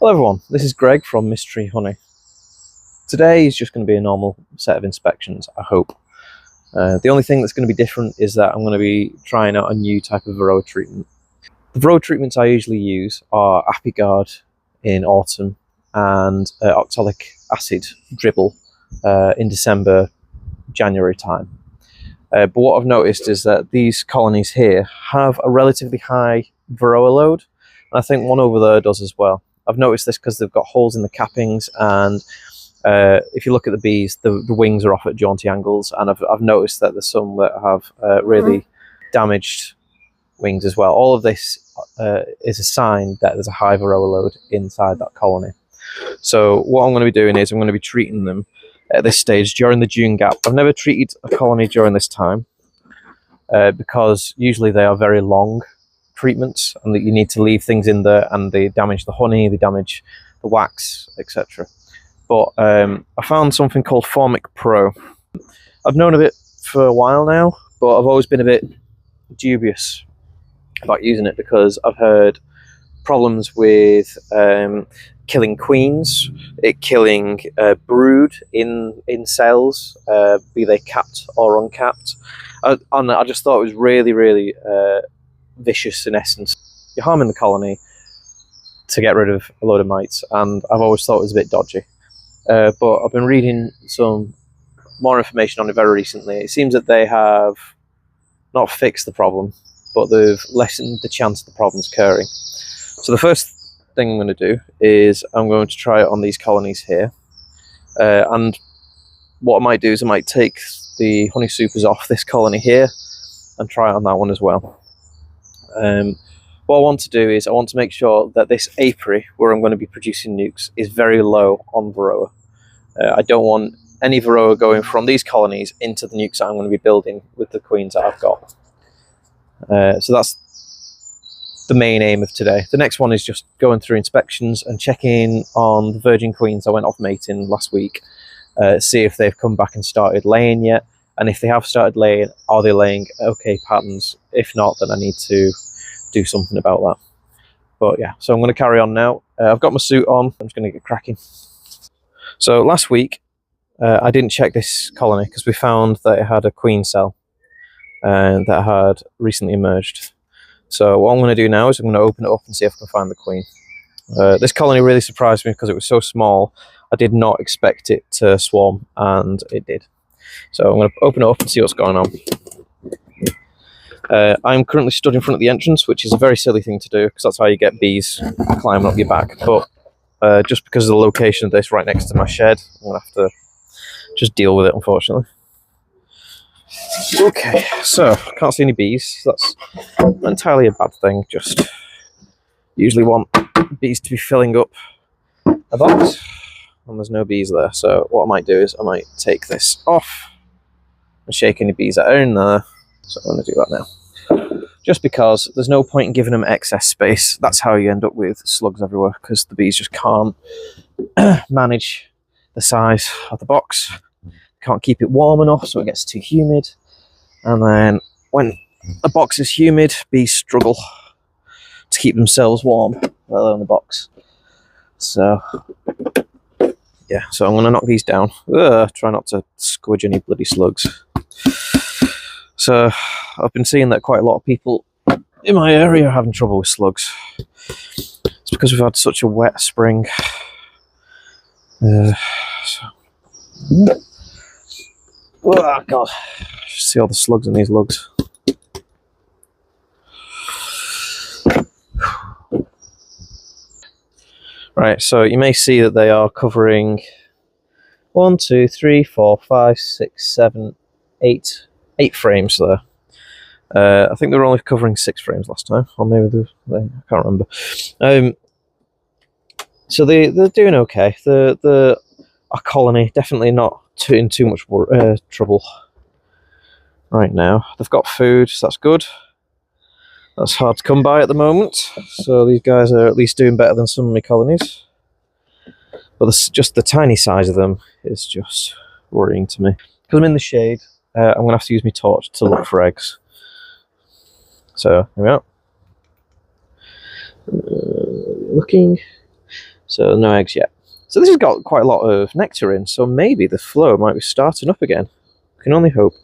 Hello everyone, this is Greg from Mystery Honey. Today is just going to be a normal set of inspections, I hope. The only thing that's going to be different is that I'm going to be trying out a new type of varroa treatment. The varroa treatments I usually use are Apiguard in autumn and oxalic acid dribble in December, January time. But what I've noticed is that these colonies here have a relatively high varroa load, and I think one over there does as well. I've noticed this because they've got holes in the cappings, and if you look at the bees, the wings are off at jaunty angles, and I've noticed that there's some that have really damaged wings as well. All of this is a sign that there's a high varroa load inside that colony. So what I'm going to be doing is I'm going to be treating them at this stage during the June gap. I've never treated a colony during this time because usually they are very long treatments and that you need to leave things in there, and they damage the honey, they damage the wax, etc. But I found something called Formic Pro. I've known of it for a while now, but I've always been a bit dubious about using it because I've heard problems with killing queens, it killing brood in cells, be they capped or uncapped. And I just thought it was really vicious in essence. You're harming the colony to get rid of a load of mites, and I've always thought it was a bit dodgy. But I've been reading some more information on it very recently. It seems that they have not fixed the problem, but they've lessened the chance of the problems occurring. So the first thing I'm going to do is I'm going to try it on these colonies here. And what I might do is I might take the honey supers off this colony here and try it on that one as well. What I want to do is I want to make sure that this apiary where I'm going to be producing nukes is very low on varroa. I don't want any varroa going from these colonies into the nukes that I'm going to be building with the queens that I've got. So that's the main aim of today. The next one is just going through inspections and checking on the virgin queens I went off mating last week, see if they've come back and started laying yet, and if they have started laying, are they laying okay patterns? If not, then I need to do something about that. But yeah, so I'm going to carry on now. I've got my suit on, I'm just going to get cracking. So last week I didn't check this colony because we found that it had a queen cell that had recently emerged. So what I'm going to do now is I'm going to open it up and see if I can find the queen. This colony really surprised me because it was so small. I did not expect it to swarm, and it did. So I'm going to open it up and see what's going on. I'm currently stood in front of the entrance, which is a very silly thing to do because that's how you get bees climbing up your back. But just because of the location of this right next to my shed, I'm going to have to just deal with it, unfortunately. Okay, so can't see any bees. That's not entirely a bad thing. Just usually want bees to be filling up a box, and there's no bees there. So what I might do is I might take this off and shake any bees that are in there. So I'm going to do that now. Just because there's no point in giving them excess space. That's how you end up with slugs everywhere, because the bees just can't manage the size of the box. Can't keep it warm enough, so it gets too humid. And then when a box is humid, bees struggle to keep themselves warm, let alone the box. So yeah, so I'm going to knock these down. Try not to squidge any bloody slugs. So I've been seeing that quite a lot of people in my area are having trouble with slugs. It's because we've had such a wet spring. Oh god, just see all the slugs in these lugs. Right, so you may see that they are covering 1, 2, 3, 4, 5, 6, 7, 8 frames there. I think they were only covering 6 frames last time, or maybe I can't remember. So they're doing okay. The our colony definitely not in too much trouble right now. They've got food, so that's good. That's hard to come by at the moment. So these guys are at least doing better than some of my colonies. But just the tiny size of them is just worrying to me. Because I'm in the shade, I'm going to have to use my torch to look for eggs. So here we are. Looking. So no eggs yet. So this has got quite a lot of nectar in, so maybe the flow might be starting up again. Can only hope.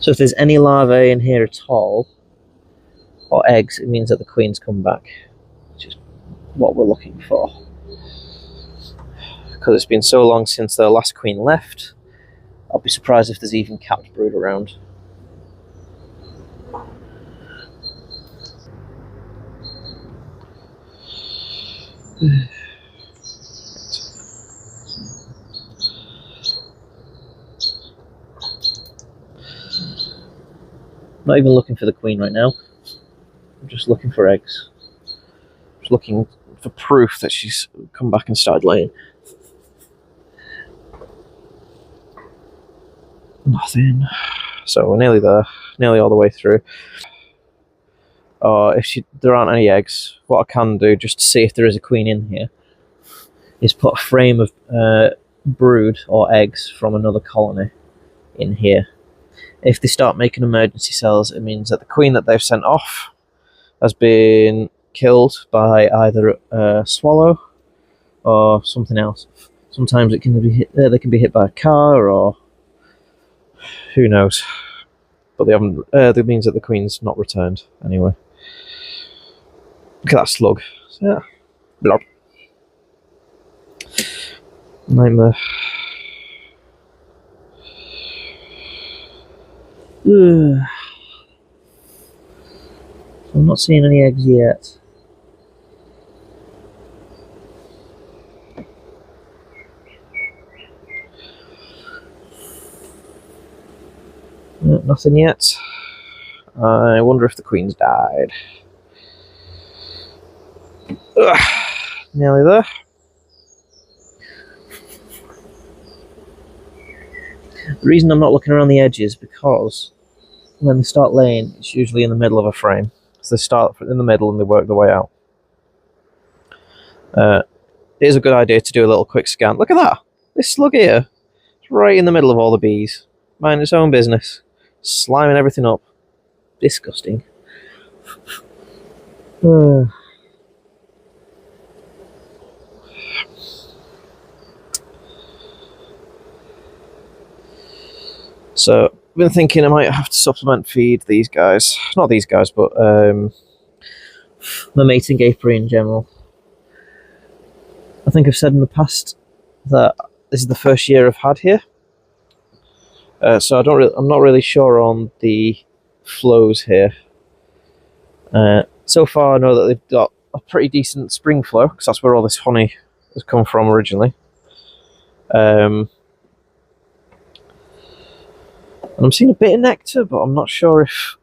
So if there's any larvae in here at all, or eggs, it means that the queen's come back, which is what we're looking for. Because it's been so long since the last queen left, I'll be surprised if there's even capped brood around. Not even looking for the queen right now. I'm just looking for eggs. Just looking for proof that she's come back and started laying. Nothing. So we're nearly there, nearly all the way through. If there aren't any eggs, what I can do, just to see if there is a queen in here, is put a frame of brood or eggs from another colony in here. If they start making emergency cells, it means that the queen that they've sent off has been killed by either a swallow or something else. Sometimes it can be hit, they can be hit by a car, or who knows. But they haven't. That means that the queen's not returned anyway. Look at that slug. Yeah. Blob. Nightmare. I'm not seeing any eggs yet. No, nothing yet. I wonder if the queen's died. Ugh, nearly there. The reason I'm not looking around the edges is because when they start laying, it's usually in the middle of a frame. So they start in the middle and they work their way out. It is a good idea to do a little quick scan. Look at that! This slug here, it's right in the middle of all the bees. Minding its own business. Sliming everything up. Disgusting. So, I've been thinking I might have to supplement feed these guys. Not these guys, but the mating apiary in general. I think I've said in the past that this is the first year I've had here. So I'm not really sure on the flows here. So far I know that they've got a pretty decent spring flow, because that's where all this honey has come from originally. And I'm seeing a bit of nectar, but I'm not sure if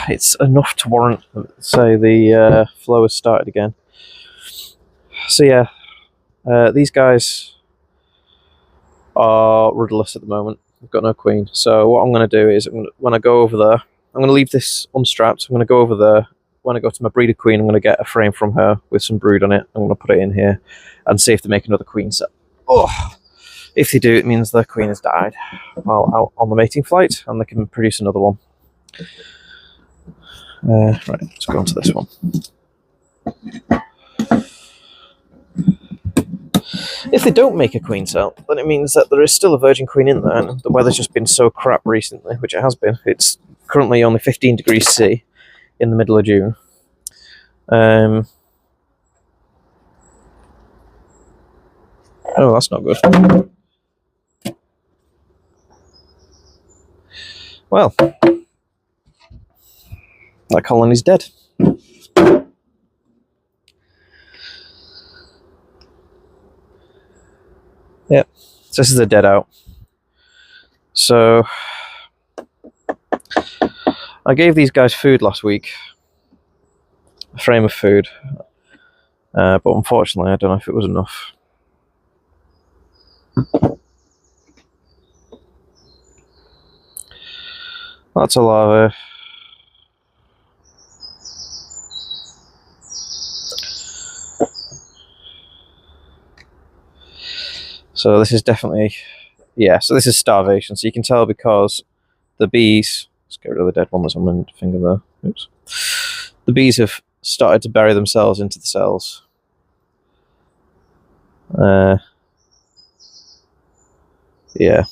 it's enough to warrant, say, the flow has started again. So yeah, these guys are rudderless at the moment. I've got no queen. So what I'm going to do is, when I go over there, I'm going to leave this unstrapped. I'm going to go over there. When I go to my breeder queen, I'm going to get a frame from her with some brood on it. I'm going to put it in here and see if they make another queen set. Oh, if they do, it means their queen has died while out on the mating flight, and they can produce another one. Right, let's go on to this one. If they don't make a queen cell, then it means that there is still a virgin queen in there, and the weather's just been so crap recently, which it has been. It's currently only 15 degrees C in the middle of June. Oh, that's not good. Well, that colony's dead. Yep, so this is a dead out. So I gave these guys food last week, a frame of food, but unfortunately I don't know if it was enough. That's a larva. So this is definitely, yeah, so this is starvation. So you can tell because the bees, let's get rid of the dead one that's on my finger there. Oops. The bees have started to bury themselves into the cells. Yeah.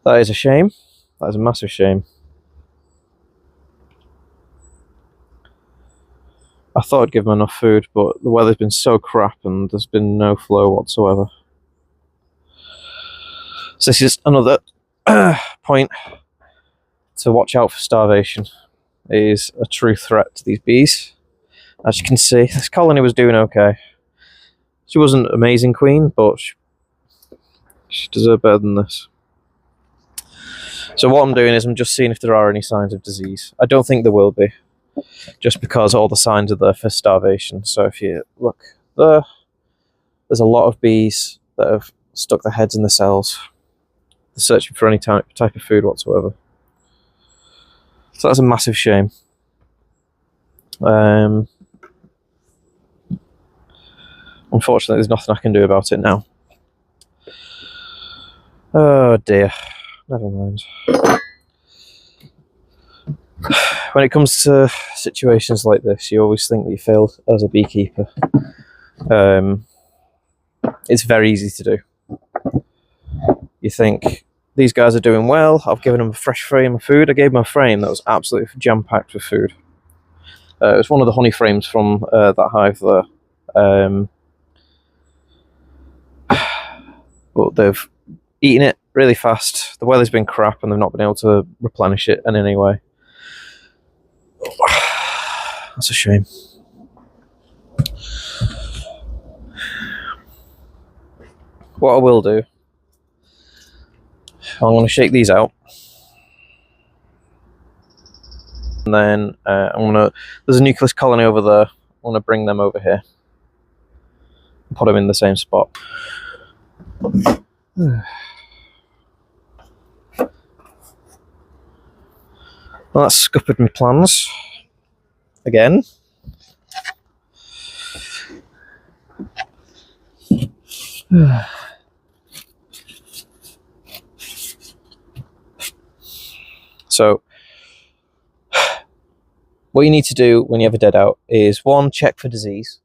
That is a shame. That is a massive shame. I thought I'd give them enough food, but the weather's been so crap and there's been no flow whatsoever. So this is another point to watch out for starvation. It is a true threat to these bees. As you can see, this colony was doing okay. She wasn't an amazing queen, but she deserved better than this. So what I'm doing is I'm just seeing if there are any signs of disease. I don't think there will be, just because all the signs are there for starvation. So if you look there, there's a lot of bees that have stuck their heads in the cells. They're searching for any type of food whatsoever. So that's a massive shame. Unfortunately, there's nothing I can do about it now. Oh dear. Never mind. When it comes to situations like this, you always think that you failed as a beekeeper. It's very easy to do. You think, these guys are doing well, I've given them a fresh frame of food. I gave them a frame that was absolutely jam-packed with food. It was one of the honey frames from that hive there. But they've eaten it really fast. The weather's been crap and they've not been able to replenish it in any way. That's a shame. What I will do, I'm going to shake these out. And then there's a nucleus colony over there. I'm going to bring them over here. And put them in the same spot. Well, that's scuppered my plans again. So what you need to do when you have a dead out is, one, check for disease.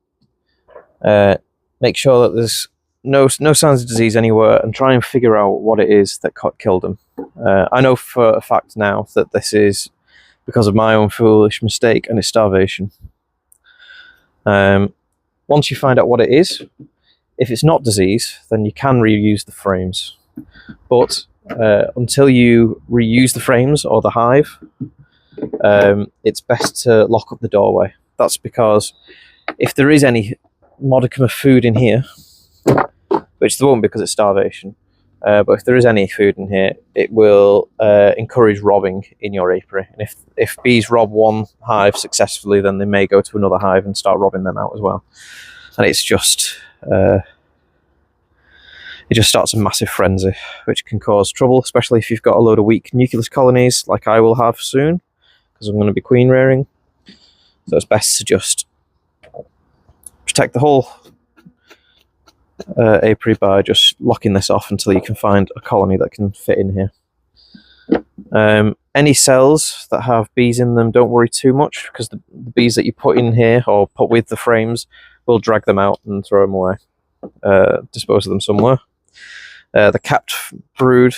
Make sure that there's no signs of disease anywhere, and try and figure out what it is that killed them. I know for a fact now that this is because of my own foolish mistake, and it's starvation. Once you find out what it is, if it's not disease, then you can reuse the frames. But until you reuse the frames or the hive, it's best to lock up the doorway. That's because if there is any modicum of food in here, which there won't because it's starvation, but if there is any food in here, it will encourage robbing in your apiary. And if bees rob one hive successfully, then they may go to another hive and start robbing them out as well. And it's just it just starts a massive frenzy, which can cause trouble, especially if you've got a load of weak nucleus colonies, like I will have soon, because I'm going to be queen rearing. So it's best to just protect the whole apiary by just locking this off until you can find a colony that can fit in here. Any cells that have bees in them, don't worry too much, because the bees that you put in here or put with the frames will drag them out and throw them away, dispose of them somewhere. The capped brood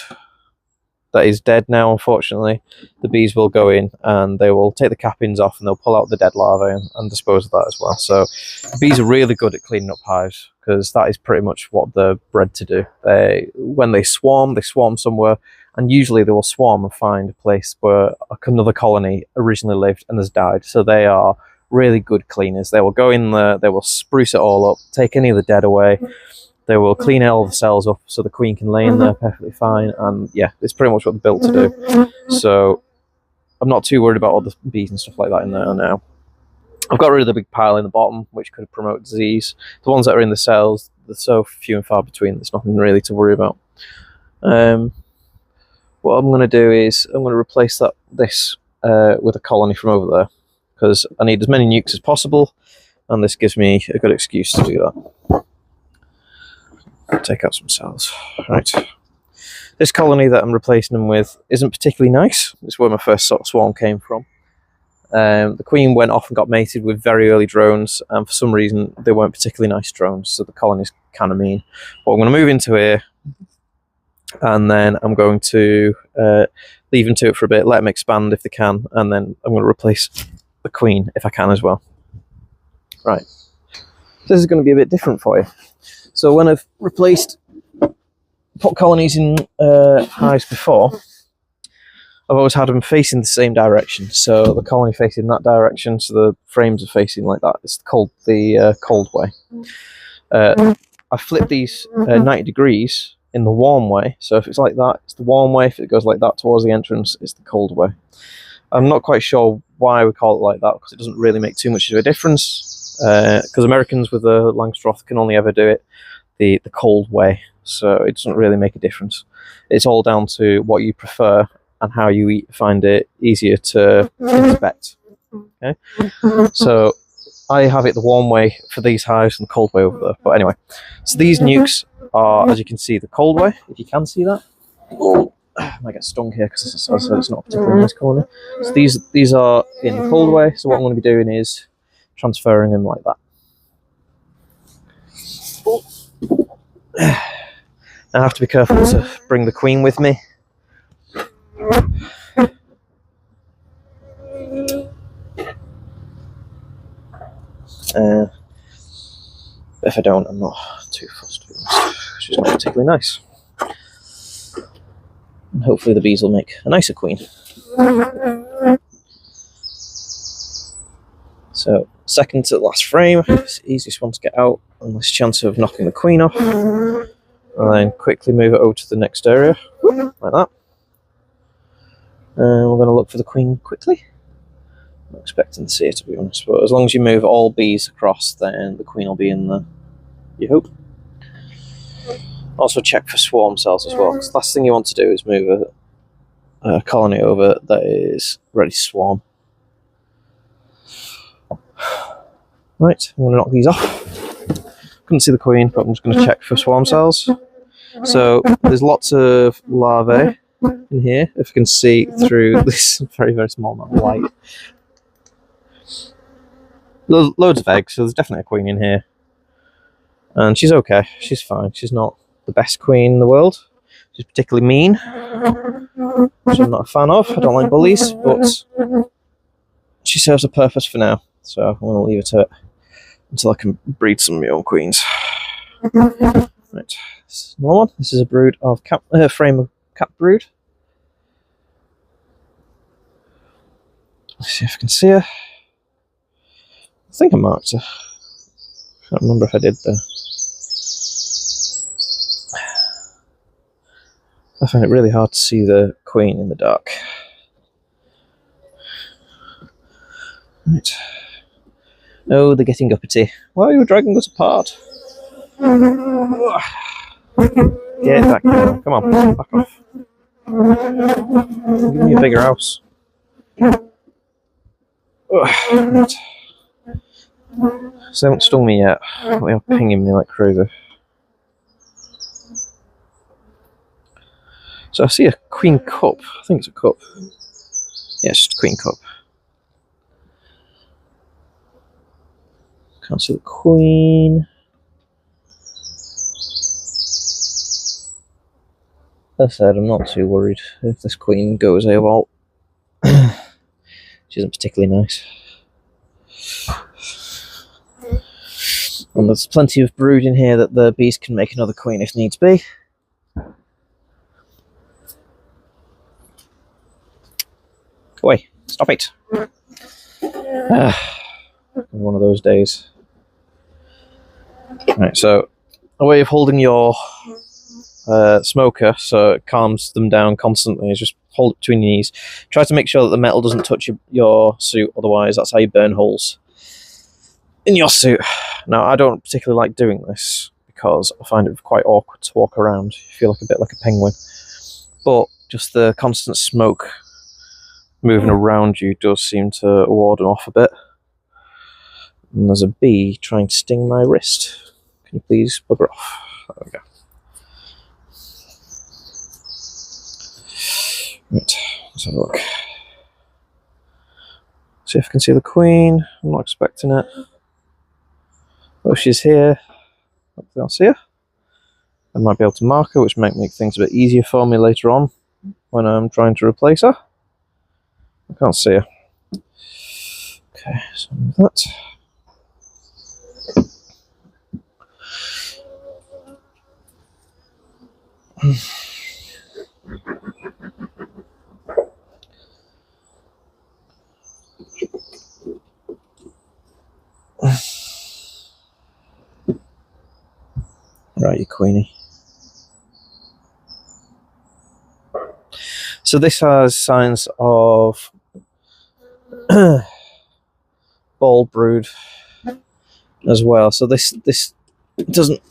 that is dead now, unfortunately, the bees will go in and they will take the cappings off and they'll pull out the dead larvae and dispose of that as well. So bees are really good at cleaning up hives, because that is pretty much what they're bred to do. When they swarm somewhere, and usually they will swarm and find a place where another colony originally lived and has died. So they are really good cleaners. They will go in there, they will spruce it all up, take any of the dead away. They will clean all the cells up so the queen can lay in there perfectly fine. And yeah, it's pretty much what they're built to do. So I'm not too worried about all the bees and stuff like that in there now. I've got rid of the big pile in the bottom, which could promote disease. The ones that are in the cells, they're so few and far between, there's nothing really to worry about. What I'm going to do is I'm going to replace this with a colony from over there, because I need as many nukes as possible, and this gives me a good excuse to do that. take out some cells. Right. This colony that I'm replacing them with isn't particularly nice. It's where my first sort of swarm came from. The queen went off and got mated with very early drones, and for some reason they weren't particularly nice drones, so the colony's kind of mean. But I'm going to move into here, and then I'm going to leave them to it for a bit, let them expand if they can, and then I'm going to replace the queen if I can as well. Right. This is going to be a bit different for you. So when I've put colonies in hives before, I've always had them facing the same direction. So the colony facing that direction, so the frames are facing like that. It's called the cold way. I flip these 90 degrees in the warm way. So if it's like that, it's the warm way. If it goes like that towards the entrance, it's the cold way. I'm not quite sure why we call it like that, because it doesn't really make too much of a difference. Because Americans with the Langstroth can only ever do it the cold way. So it doesn't really make a difference. It's all down to what you prefer and how you find it easier to inspect. Okay, so I have it the warm way for these hives and the cold way over there. But anyway, so these nukes are, as you can see, the cold way. If you can see that, oh, I might get stung here because as I said, it's not a particularly nice colony. So these are in the cold way. So what I'm going to be doing is transferring them like that. I have to be careful to bring the queen with me. If I don't, I'm not too fussed, to be honest. She's not particularly nice. And hopefully the bees will make a nicer queen. So, second to the last frame, it's the easiest one to get out, and less chance of knocking the queen off. And then quickly move it over to the next area, like that. And we're going to look for the queen quickly. I'm not expecting to see it, to be honest, but as long as you move all bees across, then the queen will be in there, you hope. Also check for swarm cells as well, because the last thing you want to do is move a colony over that is ready to swarm. Right, I'm going to knock these off. Couldn't see the queen, but I'm just going to check for swarm cells. So there's lots of larvae in here, if you can see through this very, very small amount of light. Loads of eggs, so there's definitely a queen in here. And she's okay, she's fine. She's not the best queen in the world. She's particularly mean, which I'm not a fan of. I don't like bullies, but she serves a purpose for now. So I'm going to leave her to it until I can breed some of my own queens. Right, this is another one. This is a brood of frame of cap brood. Let's see if I can see her. I think I marked her. I can't remember if I did though. I find it really hard to see the queen in the dark. Right. Oh, they're getting uppity. Why are you dragging us apart? Get back there. Come on, back off. Give me a bigger house. Right. So they haven't stung me yet. They are pinging me like crazy. So I see a queen cup. I think it's a cup. Yeah, it's just a queen cup. Can't see the queen. As I said, I'm not too worried if this queen goes AWOL. She isn't particularly nice. And there's plenty of brood in here that the bees can make another queen if needs be. Go away. Stop it. One of those days. Right, so a way of holding your smoker so it calms them down constantly is just hold it between your knees. Try to make sure that the metal doesn't touch your suit, otherwise that's how you burn holes in your suit. Now, I don't particularly like doing this because I find it quite awkward to walk around. You feel like a bit like a penguin. But just the constant smoke moving around you does seem to ward them off a bit. And there's a bee trying to sting my wrist. Can you please bugger off? There we go. Right, let's have a look. See if I can see the queen. I'm not expecting it. Oh, she's here. Hopefully I'll see her. I might be able to mark her, which might make things a bit easier for me later on when I'm trying to replace her. I can't see her. Okay, so move that. Right, you queenie. So this has signs of ball brood as well. So this doesn't.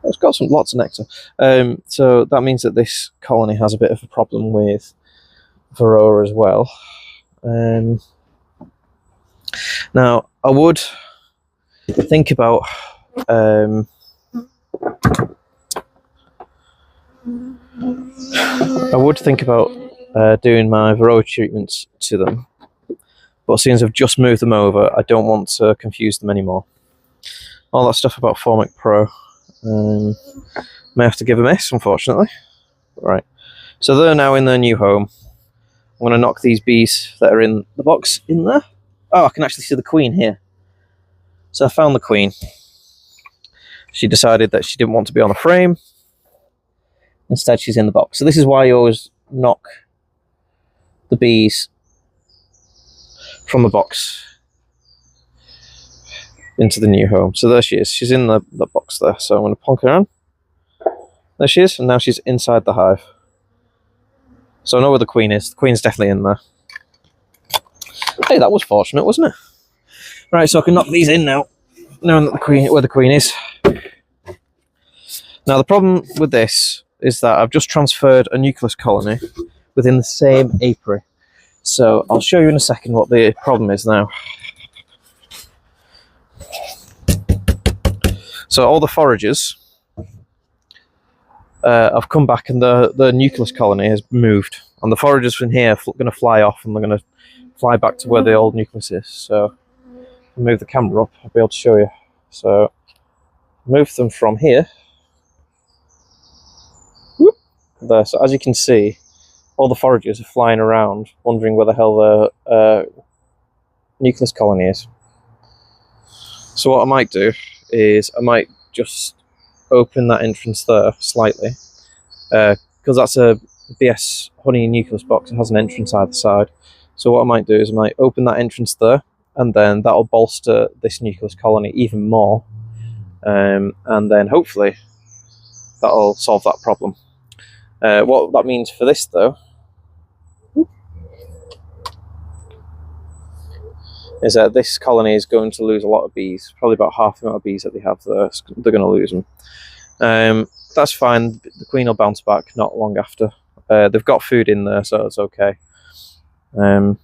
It's got lots of nectar. So that means that this colony has a bit of a problem with varroa as well. Now I would think about doing my varroa treatments to them, but since I've just moved them over, I don't want to confuse them anymore. All that stuff about Formic Pro may have to give a miss, unfortunately. Right, so they're now in their new home. I'm going to knock these bees that are in the box in there. Oh, I can actually see the queen here. So I found the queen. She decided that she didn't want to be on a frame. Instead, she's in the box. So this is why you always knock the bees from the box into the new home. So there she is. She's in the box there. So I'm going to plonk her on. There she is. And now she's inside the hive. So I know where the queen is. The queen's definitely in there. Hey, that was fortunate, wasn't it? Right, so I can knock these in now, knowing that where the queen is. Now the problem with this is that I've just transferred a nucleus colony within the same apiary. So I'll show you in a second what the problem is now. So all the foragers have come back, and the nucleus colony has moved, and the foragers from here are going to fly off, and they're going to fly back to where the old nucleus is. So I'll move the camera up, I'll be able to show you. So move them from here. Whoop, there. So as you can see, all the foragers are flying around, wondering where the hell the nucleus colony is. So what I might do is I might just open that entrance there slightly, because that's a BS honey nucleus box. It has an entrance either side. So what I might do is I might open that entrance there, and then that'll bolster this nucleus colony even more, and then hopefully that'll solve that problem. What that means for this though is that this colony is going to lose a lot of bees, probably about half the amount of bees that they have there. They're going to lose them. That's fine. The queen will bounce back not long after. They've got food in there, so it's okay. But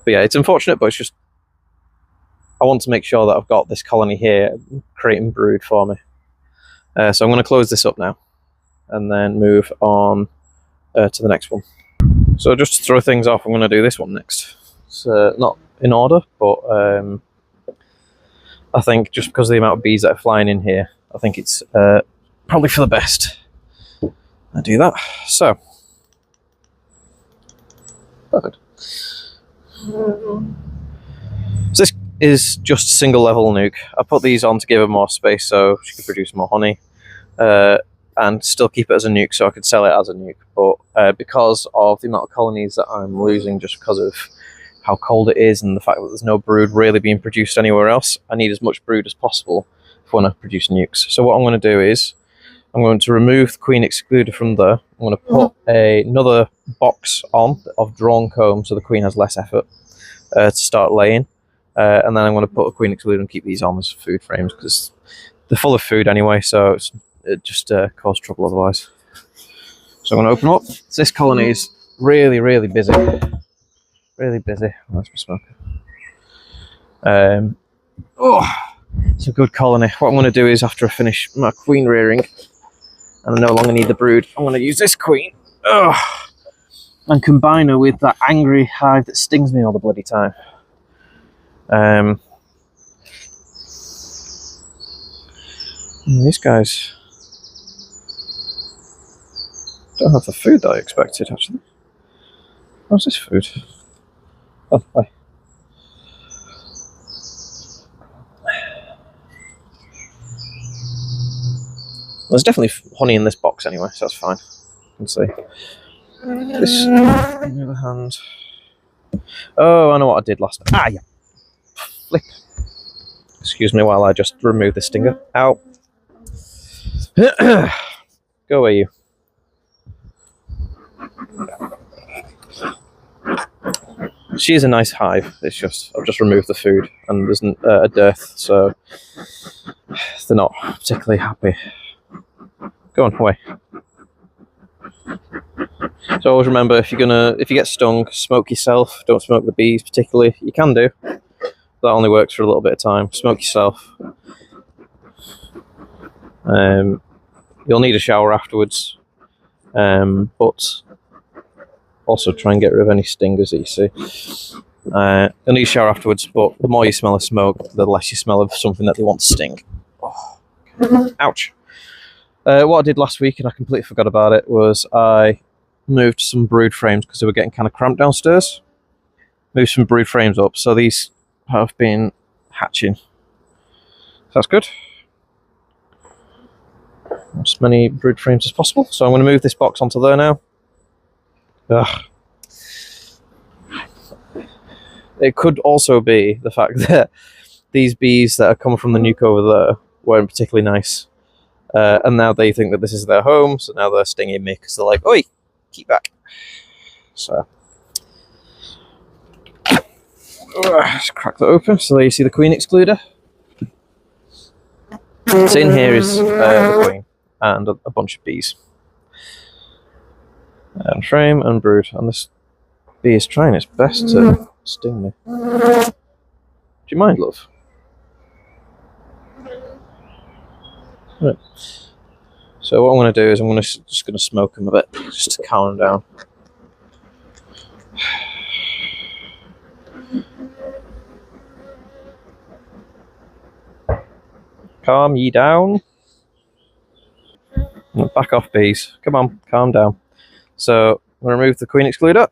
yeah, it's unfortunate, but it's just I want to make sure that I've got this colony here creating brood for me. So I'm going to close this up now and then move on to the next one. So just to throw things off, I'm going to do this one next. It's not in order, but I think just because of the amount of bees that are flying in here, I think it's probably for the best I do that. So perfect. So this is just a single level nuke. I put these on to give her more space so she could produce more honey, and still keep it as a nuke so I could sell it as a nuke. But because of the amount of colonies that I'm losing just because of how cold it is and the fact that there's no brood really being produced anywhere else, I need as much brood as possible when I produce nukes. So what I'm going to do is I'm going to remove the queen excluder from there. I'm going to put another box on of drawn comb so the queen has less effort to start laying. And then I'm going to put a queen excluder and keep these on as food frames because they're full of food anyway, so it just causes trouble otherwise. So I'm going to open up. This colony is really, really busy. Really busy. Oh, that's my smoker. Oh, it's a good colony. What I'm going to do is after I finish my queen rearing, and I no longer need the brood, I'm going to use this queen. Ugh. And combine her with that angry hive that stings me all the bloody time. These guys don't have the food that I expected, actually. What's this food? Oh, hi. There's definitely honey in this box anyway, so that's fine. You can see. This, on the other hand... Oh, I know what I did last time. Ah, yeah. Flip. Excuse me while I just remove the stinger. Ow. Go away, you. She is a nice hive. It's just I've just removed the food and there's a dearth, so they're not particularly happy. Go on, away. So always remember, if you get stung, smoke yourself. Don't smoke the bees particularly. You can do. That only works for a little bit of time. Smoke yourself. You'll need a shower afterwards, but also try and get rid of any stingers that you see. You'll need a shower afterwards, but the more you smell of smoke, the less you smell of something that they want to sting. Oh. Ouch. What I did last week, and I completely forgot about it, was I moved some brood frames because they were getting kind of cramped downstairs. Moved some brood frames up, so these have been hatching. That's good. As many brood frames as possible. So I'm going to move this box onto there now. Ugh. It could also be the fact that these bees that are coming from the nuke over there weren't particularly nice. And now they think that this is their home, so now they're stinging me because they're like, oi, keep back. So, let's crack that open. So there you see the queen excluder. So in here is the queen and a bunch of bees. And frame and brood. And this bee is trying its best to sting me. Do you mind, love? Right. So what I'm going to do is I'm just going to smoke them a bit, just to calm them down. Calm ye down. Back off, bees. Come on, calm down. So I'm going to remove the queen excluder.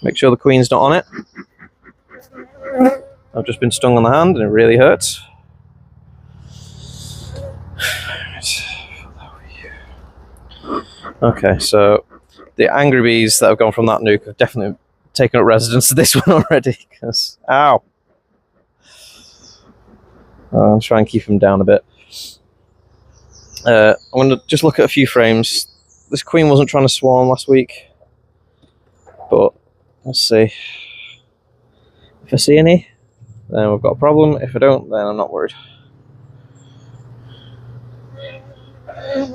Make sure the queen's not on it. I've just been stung on the hand and it really hurts. Okay, so the angry bees that have gone from that nuke have definitely taken up residence to this one already. Because, ow! I'll try and keep them down a bit. I'm going to just look at a few frames. This queen wasn't trying to swarm last week, but let's see. If I see any, then we've got a problem. If I don't, then I'm not worried.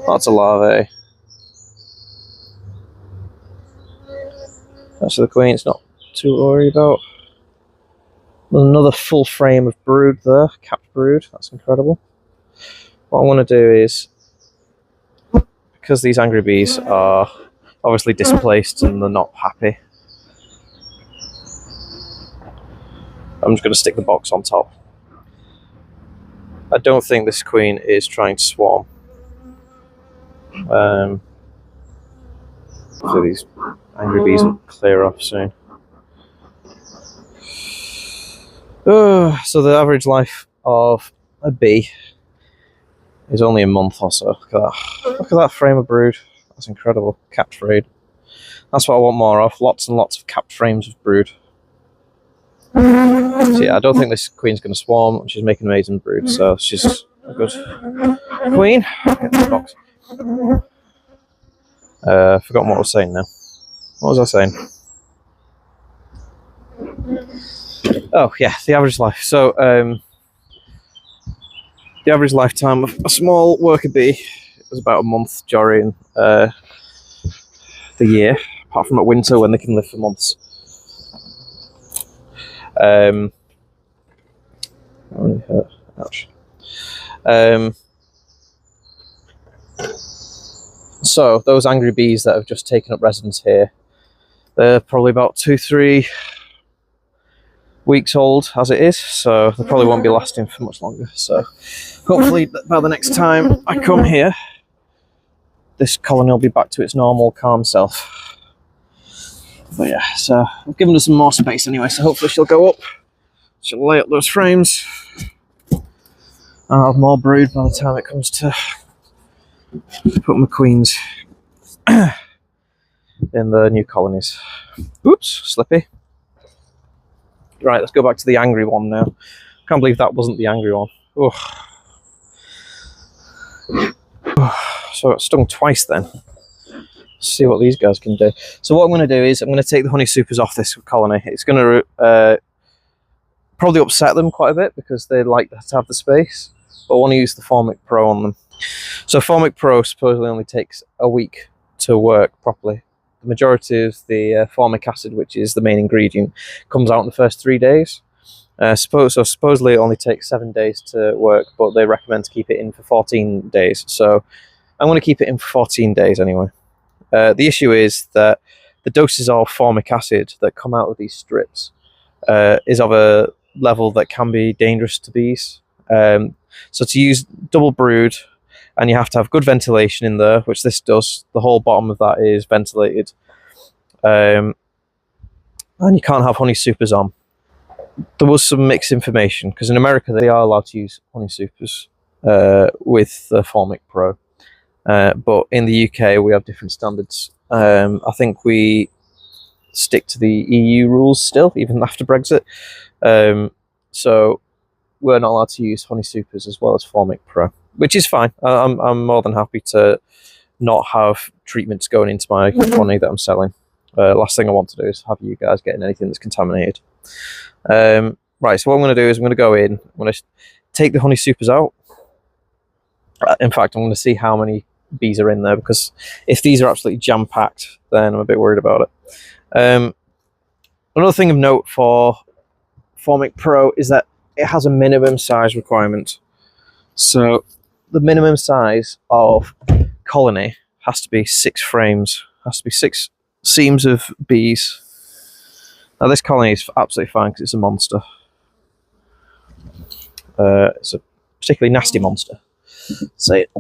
Lots of larvae. That's the queen, it's not too worried about. There's another full frame of brood there, capped brood, that's incredible. What I want to do is, because these angry bees are obviously displaced and they're not happy, I'm just going to stick the box on top. I don't think this queen is trying to swarm. So these angry bees will clear off soon. So the average life of a bee is only a month or so. Look at that. Look at that frame of brood. That's incredible. Capped frame. That's what I want more of. Lots and lots of capped frames of brood. So yeah, I don't think this queen's going to swarm. She's making amazing brood, so she's a good queen. Get this box. Forgotten what I was saying now. What was I saying? Oh yeah, the average life. So the average lifetime of a small worker bee is about a month during the year, apart from at winter when they can live for months. Ouch. So those angry bees that have just taken up residence here, they're probably about 2-3 weeks old as it is, so they probably won't be lasting for much longer. So hopefully by the next time I come here, this colony will be back to its normal calm self. But yeah, so I've given her some more space anyway, so hopefully she'll go up, she'll lay up those frames, and I'll have more brood by the time it comes to put my queens in the new colonies. Oops, slippy. Right, let's go back to the angry one now. Can't believe that wasn't the angry one. Oh. So I got stung twice then. Let's see what these guys can do. So what I'm going to do is I'm going to take the honey supers off this colony. It's going to probably upset them quite a bit because they like to have the space, but I want to use the Formic Pro on them. So Formic Pro supposedly only takes a week to work properly. The majority of the formic acid, which is the main ingredient, comes out in the first 3 days. So supposedly it only takes 7 days to work, but they recommend to keep it in for 14 days. So I'm going to keep it in for 14 days anyway. The issue is that the doses of formic acid that come out of these strips is of a level that can be dangerous to bees. So to use double brood, and you have to have good ventilation in there, which this does. The whole bottom of that is ventilated. And you can't have honey supers on. There was some mixed information, because in America they are allowed to use honey supers with the Formic Pro. But in the UK we have different standards. I think we stick to the EU rules still, even after Brexit. So we're not allowed to use honey supers as well as Formic Pro, which is fine. I'm more than happy to not have treatments going into my honey that I'm selling. Last thing I want to do is have you guys getting anything that's contaminated. Right, so what I'm going to do is I'm going to go in, I'm going to take the honey supers out. In fact, I'm going to see how many bees are in there, because if these are absolutely jam-packed, then I'm a bit worried about it. Another thing of note for Formic Pro is that it has a minimum size requirement. So the minimum size of colony has to be 6 frames, has to be 6 seams of bees. Now this colony is absolutely fine because it's a monster. It's a particularly nasty monster. Say it.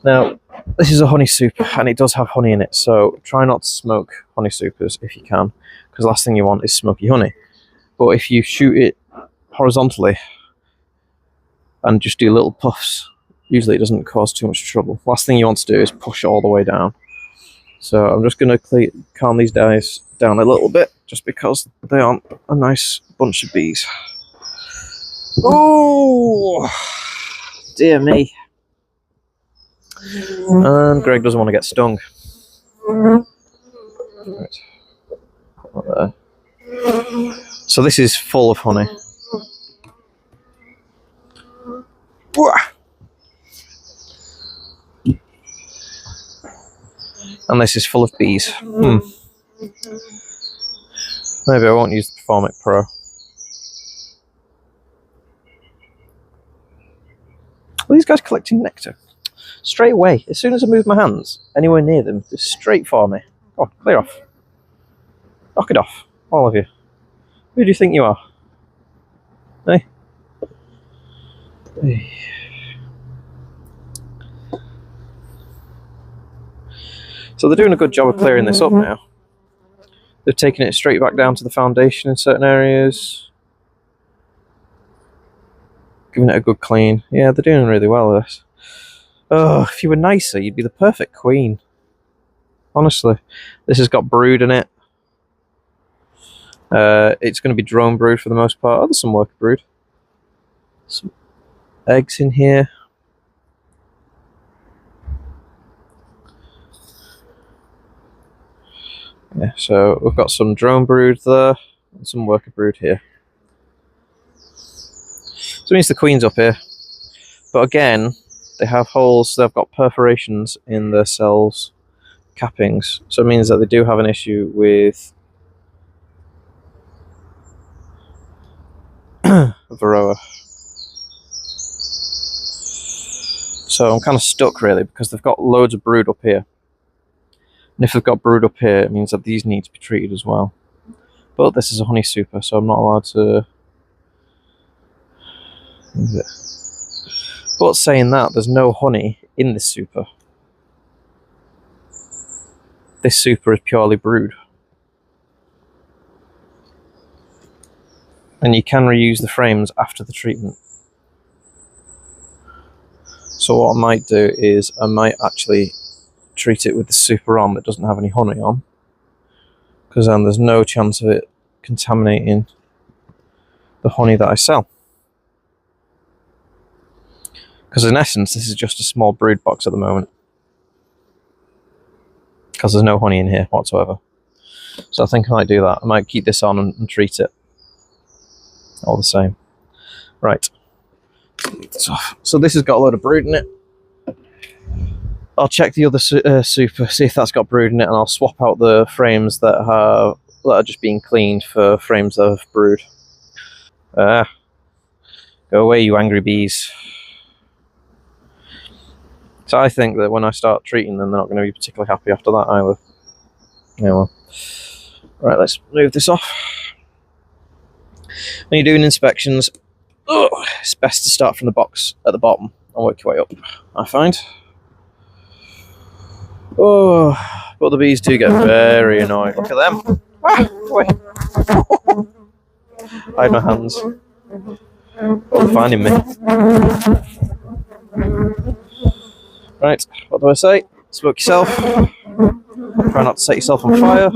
Now this is a honey soup and it does have honey in it, so try not to smoke honey supers if you can, because the last thing you want is smoky honey. But if you shoot it horizontally and just do little puffs, usually it doesn't cause too much trouble. Last thing you want to do is push it all the way down. So I'm just going to calm these guys down a little bit, just because they aren't a nice bunch of bees. Oh, dear me. And Greg doesn't want to get stung. Right. Put that there. So this is full of honey. And this is full of bees. Maybe I won't use the Formic Pro. Are these guys collecting nectar? Straight away, as soon as I move my hands anywhere near them, just straight for me. Oh, clear off. Knock it off, all of you. Who do you think you are? Hey? Hey. So they're doing a good job of clearing this up now. They've taken it straight back down to the foundation in certain areas. Giving it a good clean. Yeah, they're doing really well with this. Oh, if you were nicer, you'd be the perfect queen. Honestly. This has got brood in it. It's going to be drone brood for the most part. Oh, there's some worker brood. Some eggs in here. Yeah, so we've got some drone brood there and some worker brood here. So it means the queen's up here. But again, they have holes, they've got perforations in their cells cappings. So it means that they do have an issue with varroa. So I'm kind of stuck really, because they've got loads of brood up here. And if they've got brood up here, it means that these need to be treated as well. But this is a honey super, so I'm not allowed to... But saying that, there's no honey in this super. This super is purely brood. And you can reuse the frames after the treatment. So what I might do is I might actually treat it with the super on that doesn't have any honey on, because then there's no chance of it contaminating the honey that I sell. Because in essence, this is just a small brood box at the moment, because there's no honey in here whatsoever. So I think I might do that. I might keep this on and treat it all the same. Right. So this has got a load of brood in it. I'll check the other super, see if that's got brood in it, and I'll swap out the frames that are just being cleaned for frames that have brood. Go away, you angry bees. So I think that when I start treating them, they're not going to be particularly happy after that either. Yeah, well. Right, let's move this off. When you're doing inspections, it's best to start from the box at the bottom and work your way up, I find. Oh, but the bees do get very annoyed. Look at them. Ah, wait. Hide my hands. Oh, they're finding me. Right, what do I say? Smoke yourself. Try not to set yourself on fire.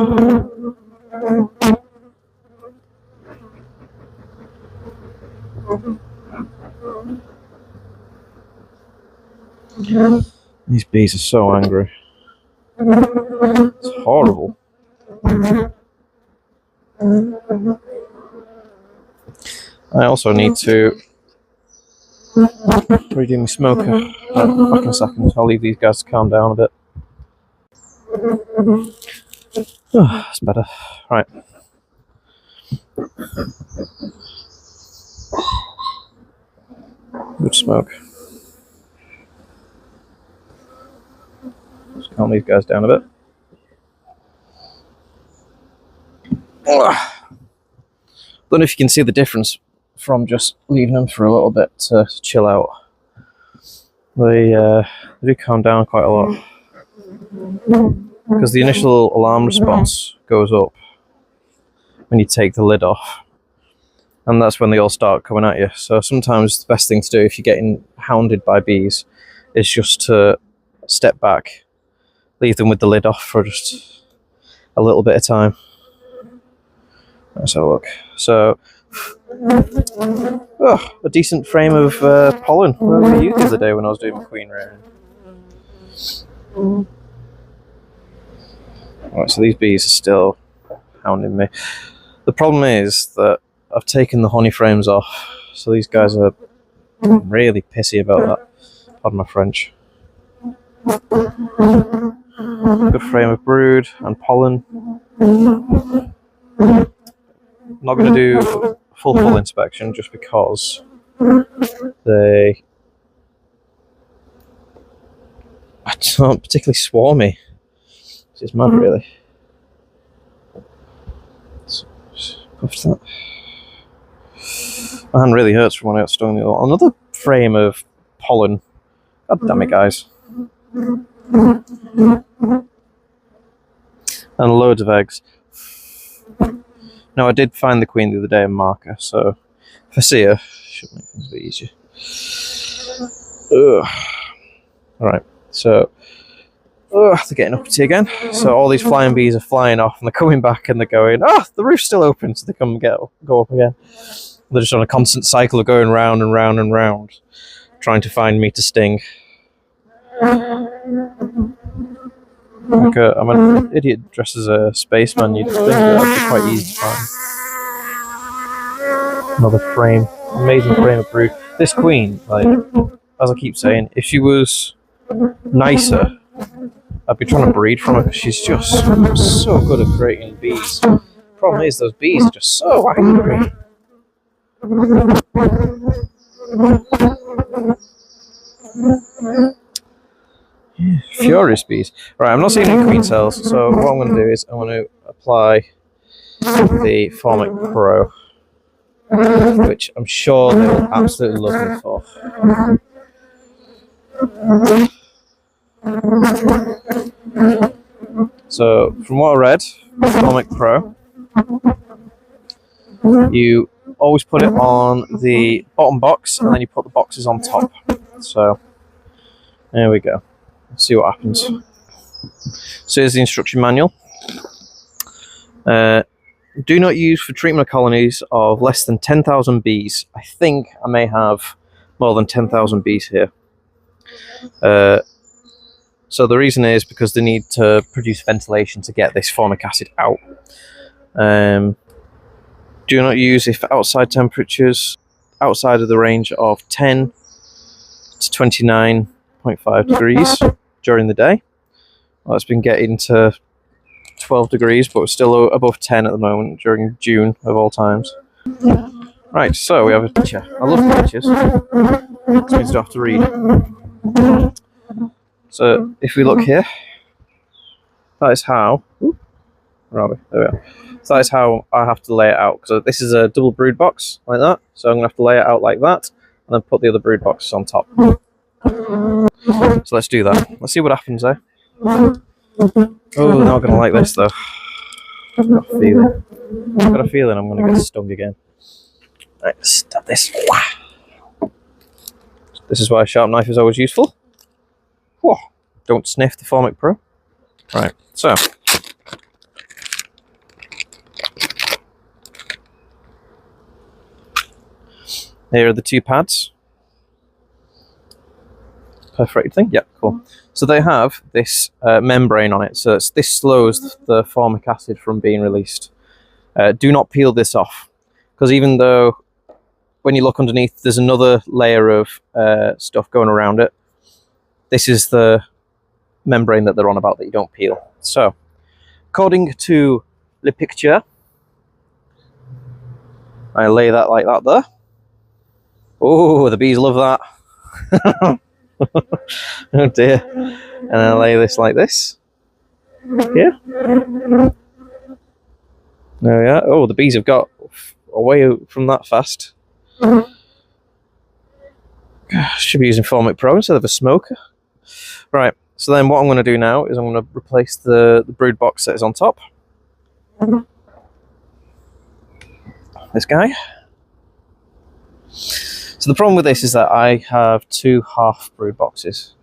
These bees are so angry. It's horrible. I also need to redo my smoker. Back in a second. I'll leave these guys to calm down a bit. Oh, that's better. Right. Good smoke. Just calm these guys down a bit. Don't know if you can see the difference from just leaving them for a little bit to chill out. They do calm down quite a lot, because the initial alarm response goes up when you take the lid off, and that's when they all start coming at you. So sometimes the best thing to do if you're getting hounded by bees is just to step back, leave them with the lid off for just a little bit of time. Let's have a look. So, a decent frame of pollen. Where were you the other day when I was doing my queen rearing? Alright, so these bees are still hounding me. The problem is that I've taken the honey frames off, so these guys are really pissy about that. Pardon my French. Good frame of brood and pollen. I'm not going to do full inspection just because they aren't particularly swarmy. It's just mad, really. Puff that. My hand really hurts from when I got stung. Another frame of pollen. God damn it, guys. And loads of eggs. Now, I did find the queen the other day in marker, so if I see her, it should make things a bit easier. Alright, so they're getting uppity again. So all these flying bees are flying off and they're coming back and they're going, the roof's still open, so they come and go up again. They're just on a constant cycle of going round and round and round, trying to find me to sting. Like I'm an idiot dressed as a spaceman. You'd think that would be quite easy to find. Another frame, amazing frame of brood. This queen, like, as I keep saying, if she was nicer, I'd be trying to breed from her because she's just so good at creating bees. Problem is, those bees are just so angry. Furious bees. Right, I'm not seeing any queen cells, so what I'm going to do is I'm going to apply the Formic Pro, which I'm sure they will absolutely love me for. So, from what I read, Formic Pro, you always put it on the bottom box and then you put the boxes on top. So, there we go. Let's see what happens. So here's the instruction manual. Do not use for treatment of colonies of less than 10,000 bees. I think I may have more than 10,000 bees here. So the reason is because they need to produce ventilation to get this formic acid out. Do not use if outside temperatures outside of the range of 10 to 29.5 degrees during the day. Well, it's been getting to 12 degrees, but we're still above 10 at the moment during June of all times. Right, so we have a picture. I love pictures. This means I don't have to read. So if we look here, that is how. Where are we? There we are. So that is how I have to lay it out. So this is a double brood box like that. So I'm going to have to lay it out like that, and then put the other brood boxes on top. So let's do that. Let's see what happens there. Oh, they're not going to like this though. I've got a feeling I'm going to get stung again. Right, stab this. This is why a sharp knife is always useful. Whoa. Don't sniff the Formic Pro. Right, so. Here are the two pads. Perforated thing? Yep, cool. So they have this membrane on it, so this slows the formic acid from being released. Do not peel this off, because even though when you look underneath there's another layer of stuff going around it, this is the membrane that they're on about that you don't peel. So, according to the picture, I lay that like that there. Oh, the bees love that. Oh dear. And I lay this like this. Here. There we are. Oh, the bees have got away from that fast. Should be using Formic Pro instead of a smoker. Right, so then what I'm going to do now is I'm going to replace the brood box that is on top. This guy. So the problem with this is that I have two half brood boxes.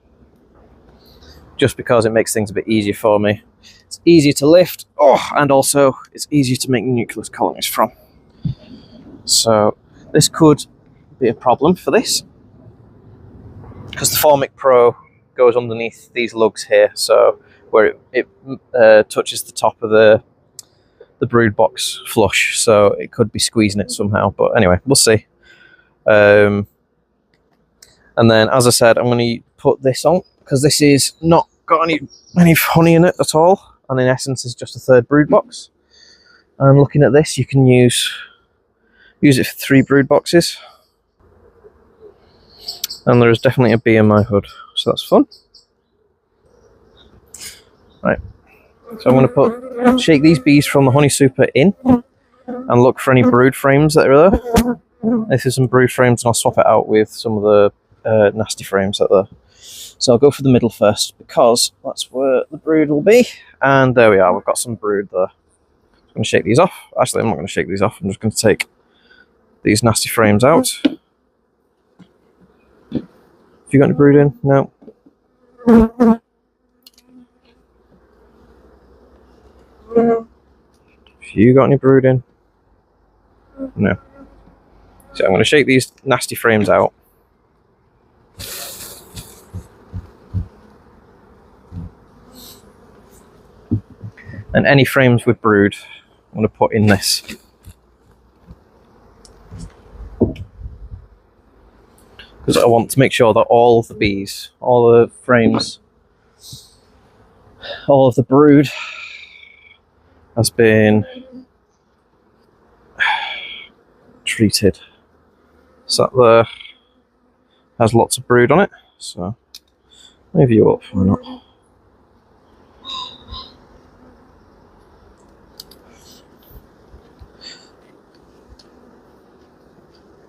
Just because it makes things a bit easier for me. It's easier to lift, and also it's easier to make nucleus colonies from. So this could be a problem for this, because the Formic Pro goes underneath these lugs here, so where it touches the top of the brood box flush, so it could be squeezing it somehow. But anyway, we'll see. And then, as I said, I'm going to put this on because this is not got any honey in it at all, and in essence is just a third brood box. And looking at this, you can use it for 3 brood boxes. And there is definitely a bee in my hood, so that's fun. Right, so I'm going to shake these bees from the honey super in and look for any brood frames that are there. If there's some brood frames, and I'll swap it out with some of the nasty frames that are there. So I'll go for the middle first, because that's where the brood will be. And there we are, we've got some brood there. I'm going to shake these off. Actually, I'm not going to shake these off. I'm just going to take these nasty frames out. Have you got any brood in? No. Have you got any brood in? No. So I'm going to shake these nasty frames out. And any frames with brood, I'm going to put in this. Because I want to make sure that all of the bees, all the frames, all of the brood has been treated. So that there has lots of brood on it. so move you up, why not?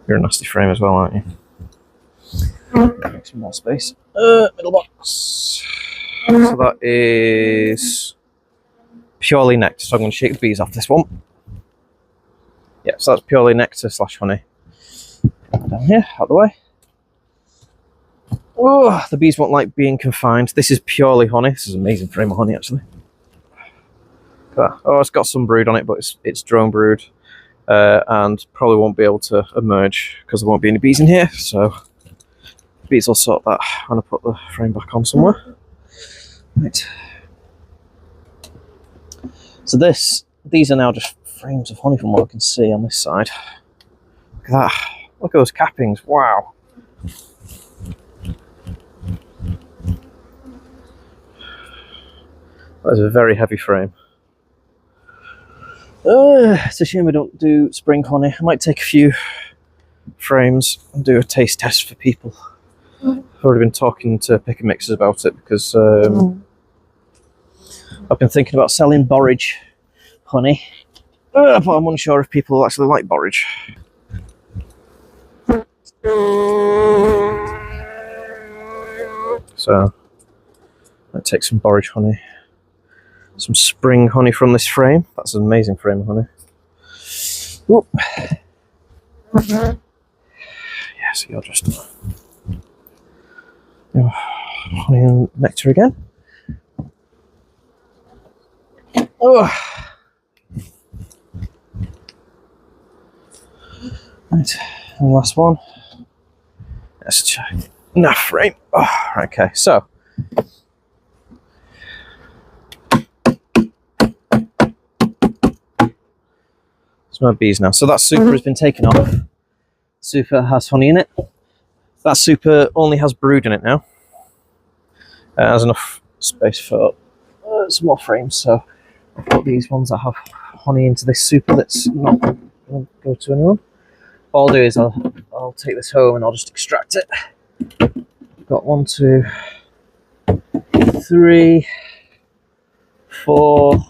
You're a nasty frame as well, aren't you? Make some more space. Middle box. So that is purely nectar. So I'm going to shake the bees off this one. Yeah, so that's purely nectar / honey. Down here, out the way. Oh, the bees won't like being confined. This is purely honey. This is an amazing frame of honey, actually. Look at that. Oh, it's got some brood on it, but it's drone brood. And probably won't be able to emerge because there won't be any bees in here. So bees will sort that when I put the frame back on somewhere. Right. So these are now just frames of honey from what I can see on this side. Look at that. Look at those cappings. Wow. That is a very heavy frame. It's a shame I don't do spring honey. I might take a few frames and do a taste test for people. I've already been talking to pick and mixers about it because I've been thinking about selling borage honey, but I'm unsure if people actually like borage. So I'll take some borage honey. Some spring honey from this frame. That's an amazing frame of honey. Oop. Yeah, so you're just honey and nectar again. Oh. Right, and the last one. Let's check. Enough frame. Oh, okay, so no bees now. So that super has been taken off. Super has honey in it. That super only has brood in it now. It has enough space for some more frames. So I've got these ones that have honey into this super that's not going to go to anyone. What I'll do is I'll take this home and I'll just extract it. Got 1, 2, 3, 4,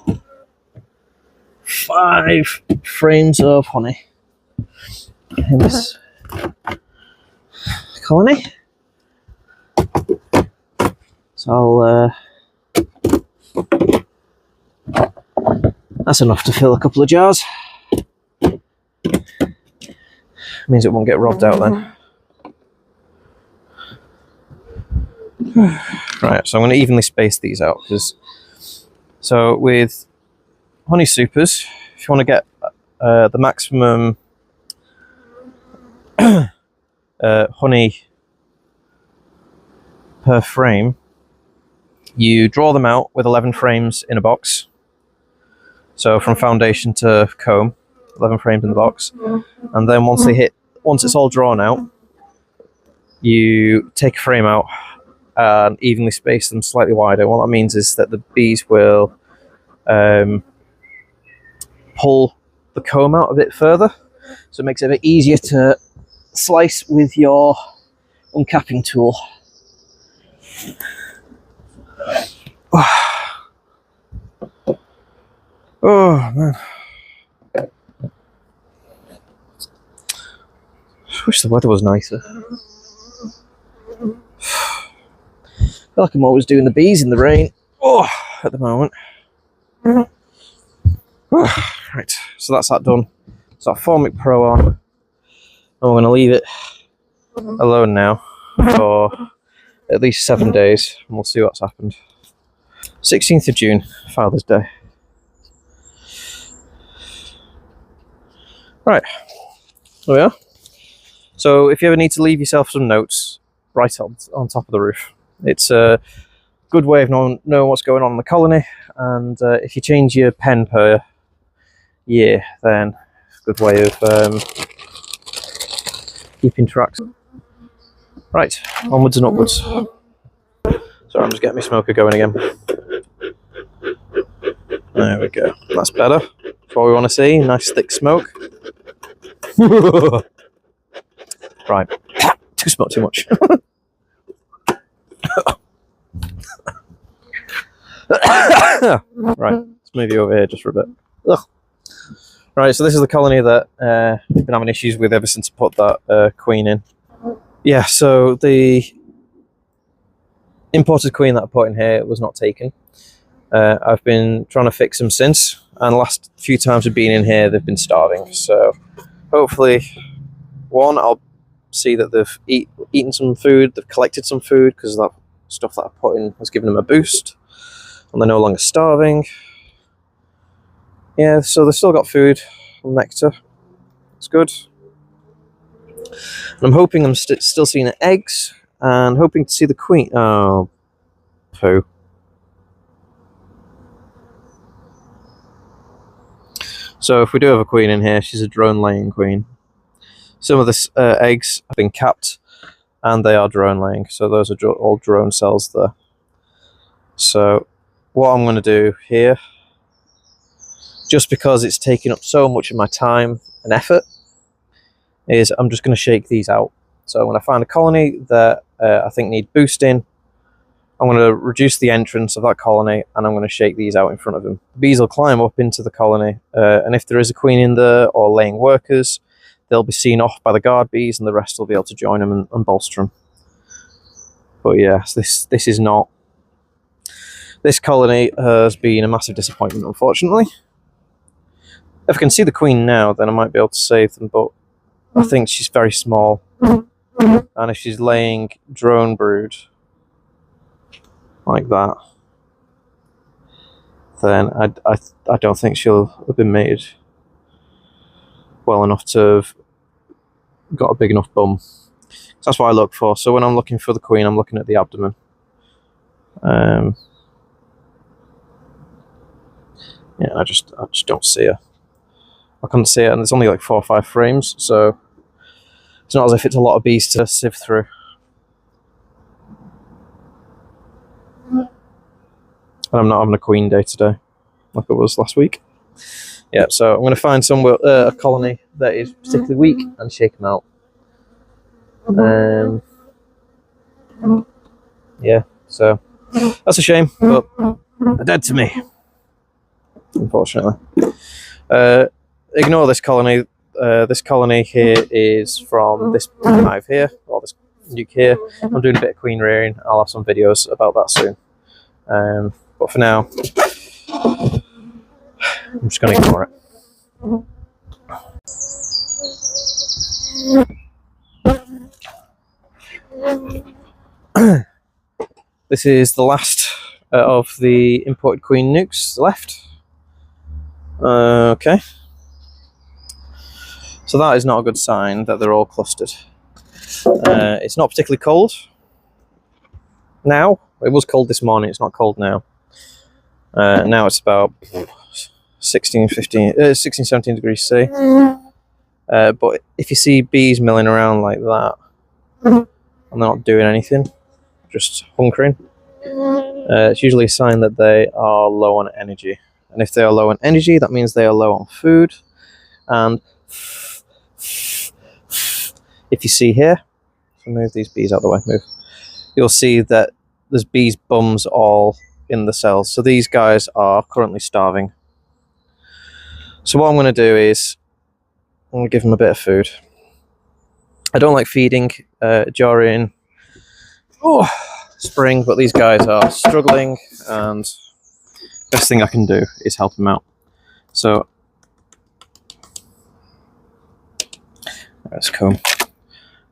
5 frames of honey in this colony. So that's enough to fill a couple of jars. Means it won't get robbed out then. Right, so I'm going to evenly space these out because so with honey supers, if you want to get the maximum honey per frame, you draw them out with 11 frames in a box. So from foundation to comb, 11 frames in the box, and then once it's all drawn out, you take a frame out and evenly space them slightly wider. What that means is that the bees will pull the comb out a bit further, so it makes it a bit easier to slice with your uncapping tool. Oh man, I wish the weather was nicer. I feel like I'm always doing the bees in the rain at the moment. Right, so that's that done. So Formic Pro on, and we're going to leave it alone now for at least 7 days, and we'll see what's happened. 16th of June, Father's Day. Right, there we are. So if you ever need to leave yourself some notes, right on top of the roof. It's a good way of knowing what's going on in the colony, and if you change your pen per year, then it's a good way of keeping tracks. Right, onwards and upwards. Sorry, I'm just getting my smoker going again. There we go. That's better. That's what we want to see. Nice thick smoke. Right. Too much. Right, let's move you over here just for a bit. Ugh. Right, so this is the colony that I've been having issues with ever since I put that queen in. Yeah, so the imported queen that I put in here was not taken. I've been trying to fix them since, and the last few times I've been in here, they've been starving. So hopefully, one, I'll see that they've eaten some food, they've collected some food, because that stuff that I put in has given them a boost, and they're no longer starving. Yeah, so they've still got food and nectar. It's good. And I'm hoping I'm still seeing eggs, and hoping to see the queen. Oh, poo. So if we do have a queen in here, she's a drone-laying queen. Some of the eggs have been capped, and they are drone-laying. So those are all drone cells there. So what I'm going to do here, just because it's taking up so much of my time and effort, is I'm just going to shake these out. So when I find a colony that I think need boosting, I'm going to reduce the entrance of that colony, and I'm going to shake these out in front of them. The bees will climb up into the colony, and if there is a queen in there or laying workers, they'll be seen off by the guard bees, and the rest will be able to join them and bolster them. But yeah, this is not... This colony has been a massive disappointment, unfortunately. If I can see the queen now, then I might be able to save them, but I think she's very small. And if she's laying drone brood like that, then I don't think she'll have been mated well enough to have got a big enough bum. That's what I look for. So when I'm looking for the queen, I'm looking at the abdomen. Yeah, I just don't see her. I couldn't see it, and there's only like 4 or 5 frames, so it's not as if it's a lot of bees to sift through. And I'm not having a queen day today, like it was last week. Yeah, so I'm going to find somewhere a colony that is particularly weak and shake them out. Yeah, so that's a shame, but they're dead to me, unfortunately. Ignore this colony. This colony here is from this hive here, or this nuke here. I'm doing a bit of queen rearing. I'll have some videos about that soon. But for now, I'm just going to ignore it. This is the last of the imported queen nukes left. Okay. So that is not a good sign that they're all clustered. It's not particularly cold now. It was cold this morning, it's not cold now. Now it's about 16, 17 degrees C. But if you see bees milling around like that, and they're not doing anything, just hunkering, it's usually a sign that they are low on energy. And if they are low on energy, that means they are low on food. And if you see here, so move these bees out of the way, move. You'll see that there's bees' bums all in the cells. So these guys are currently starving. So what I'm going to do is I'm going to give them a bit of food. I don't like feeding during spring, but these guys are struggling, and best thing I can do is help them out. So let's comb.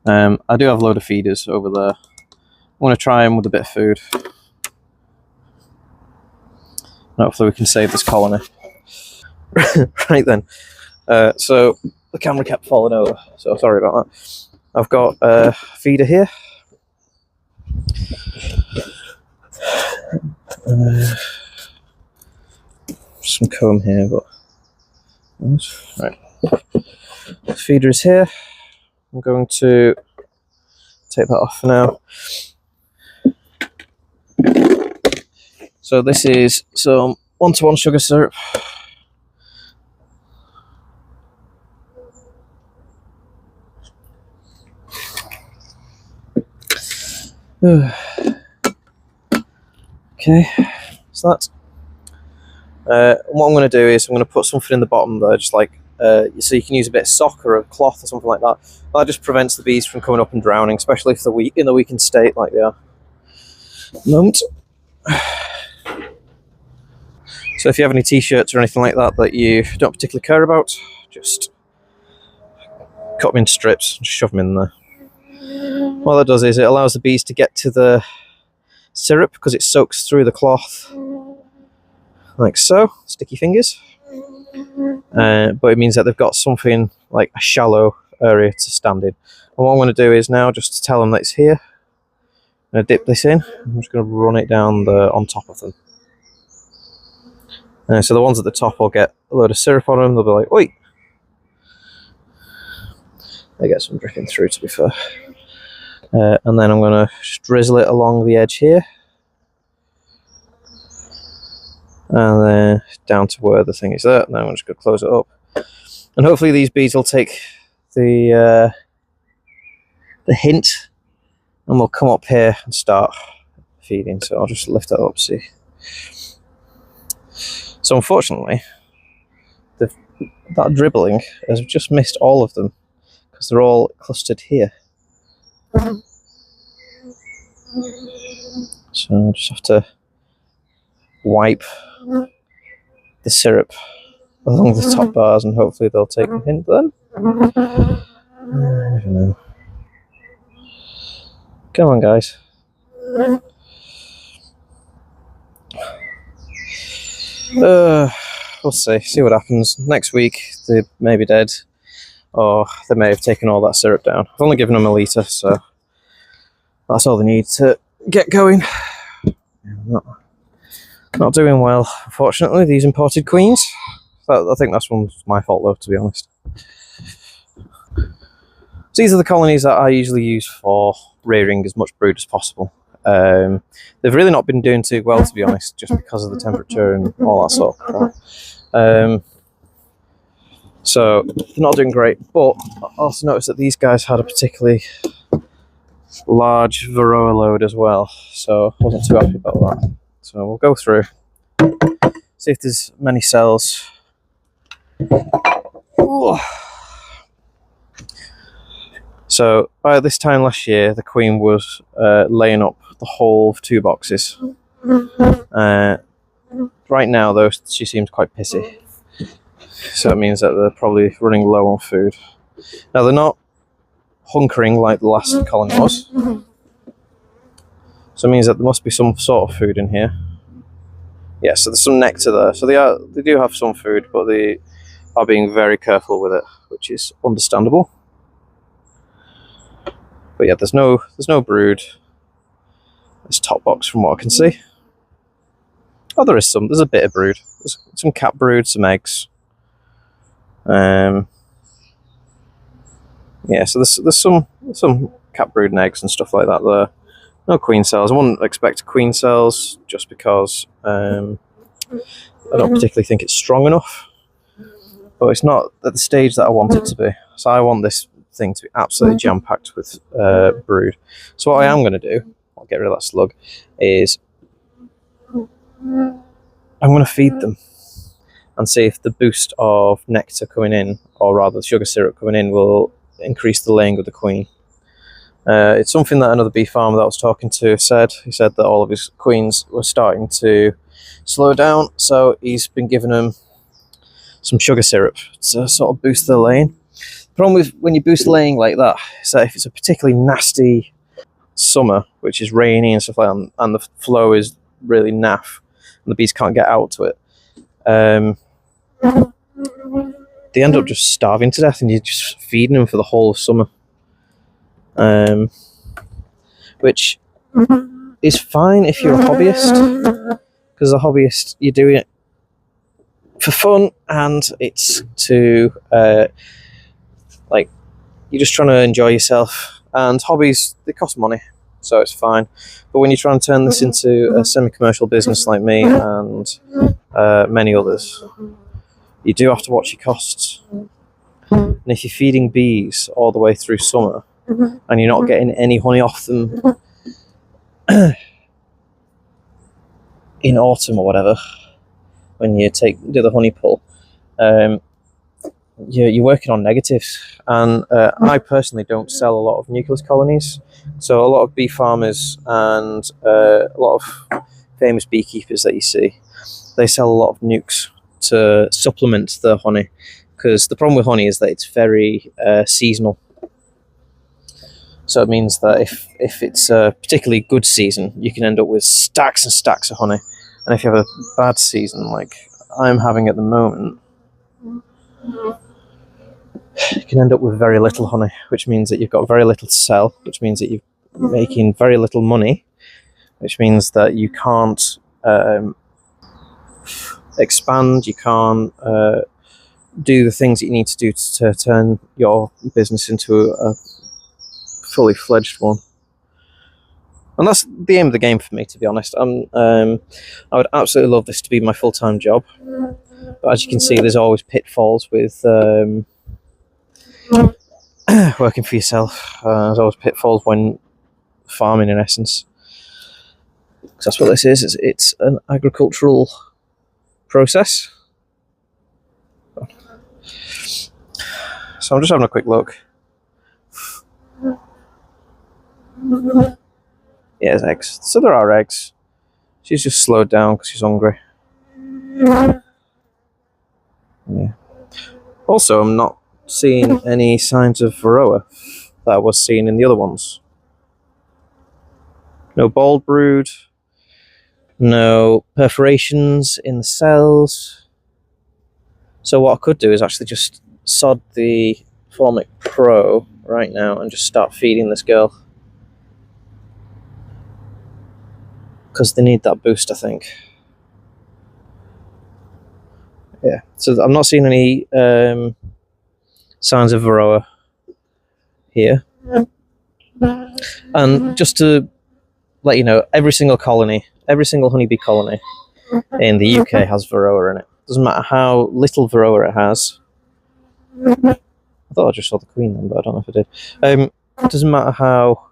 I do have a load of feeders over there. I want to try them with a bit of food. Hopefully we can save this colony. Right then. So the camera kept falling over, so sorry about that. I've got a feeder here. Some comb here, but right. The feeder is here. I'm going to take that off for now. So this is some 1-to-1 sugar syrup. Okay, that. What I'm going to do is I'm going to put something in the bottom there, just like so you can use a bit of sock or a cloth or something like that. That just prevents the bees from coming up and drowning, especially if they're in a weakened state like they are at the moment. So if you have any t-shirts or anything like that that you don't particularly care about, just cut them into strips and shove them in there. What that does is it allows the bees to get to the syrup because it soaks through the cloth like so, sticky fingers. But it means that they've got something like a shallow area to stand in. And what I'm going to do is now, just to tell them that it's here, I'm going to dip this in. I'm just going to run it down on top of them. So the ones at the top will get a load of syrup on them. They'll be like, oi! They get some dripping through, to be fair. And then I'm going to just drizzle it along the edge here. And then down to where the thing is there. Now I'm just going to close it up. And hopefully these bees will take the hint and will come up here and start feeding. So I'll just lift that up, see. So unfortunately, that dribbling has just missed all of them because they're all clustered here. So I just have to wipe the syrup along the top bars and hopefully they'll take the hint then. I don't know. Come on, guys. We'll see what happens. Next week they may be dead, or they may have taken all that syrup down. I've only given them a litre, so that's all they need to get going. Not doing well, unfortunately, these imported queens. I think that's one's my fault though, to be honest. So these are the colonies that I usually use for rearing as much brood as possible. They've really not been doing too well, to be honest, just because of the temperature and all that sort of crap. So they're not doing great, but I also noticed that these guys had a particularly large varroa load as well, so I wasn't too happy about that. So we'll go through, see if there's many cells. Ooh. So by this time last year, the queen was laying up the whole of 2 boxes. Right now, though, she seems quite pissy. So it means that they're probably running low on food. Now, they're not hunkering like the last colony was. So it means that there must be some sort of food in here. Yeah, so there's some nectar there. So they do have some food, but they are being very careful with it, which is understandable. But yeah, there's no brood. This top box, from what I can see. Oh, there's a bit of brood. There's some cat brood, some eggs. Yeah, so there's some cat brood and eggs and stuff like that there. No queen cells. I wouldn't expect queen cells just because I don't particularly think it's strong enough. But it's not at the stage that I want it to be. So I want this thing to be absolutely jam-packed with brood. So what I am going to do, I'll get rid of that slug, is I'm going to feed them and see if the boost of nectar coming in, or rather the sugar syrup coming in, will increase the laying of the queen. It's something that another bee farmer that I was talking to said. He said that all of his queens were starting to slow down, so he's been giving them some sugar syrup to sort of boost their laying. The problem with when you boost laying like that is that if it's a particularly nasty summer, which is rainy and stuff like that, and the flow is really naff, and the bees can't get out to it, they end up just starving to death, and you're just feeding them for the whole of summer. Which is fine if you're a hobbyist, because as a hobbyist you're doing it for fun, and it's to like, you're just trying to enjoy yourself, and hobbies, they cost money, so it's fine. But when you're trying to turn this into a semi-commercial business like me and many others, you do have to watch your costs. And if you're feeding bees all the way through summer and you're not getting any honey off them, in autumn or whatever, when you do the honey pull, you're working on negatives. And I personally don't sell a lot of nucleus colonies, so a lot of bee farmers and a lot of famous beekeepers that you see, they sell a lot of nukes to supplement the honey, because the problem with honey is that it's very seasonal. So it means that if it's a particularly good season, you can end up with stacks and stacks of honey. And if you have a bad season, like I'm having at the moment, you can end up with very little honey, which means that you've got very little to sell, which means that you're making very little money, which means that you can't expand, you can't do the things that you need to do to turn your business into a fully fledged one. And that's the aim of the game for me, to be honest. I would absolutely love this to be my full-time job, but as you can see, there's always pitfalls with working for yourself. There's always pitfalls when farming, in essence. Because that's what this is. It's an agricultural process. So I'm just having a quick look. Yeah, there's eggs. So there are eggs. She's just slowed down because she's hungry. Yeah. Also, I'm not seeing any signs of varroa that I was seeing in the other ones. No bald brood. No perforations in the cells. So what I could do is actually just sod the Formic Pro right now and just start feeding this girl, because they need that boost, I think. Yeah, so I'm not seeing any signs of varroa here. And just to let you know, every single honeybee colony in the UK has varroa in it. Doesn't matter how little varroa it has. I thought I just saw the queen then, but I don't know if I did. It doesn't matter how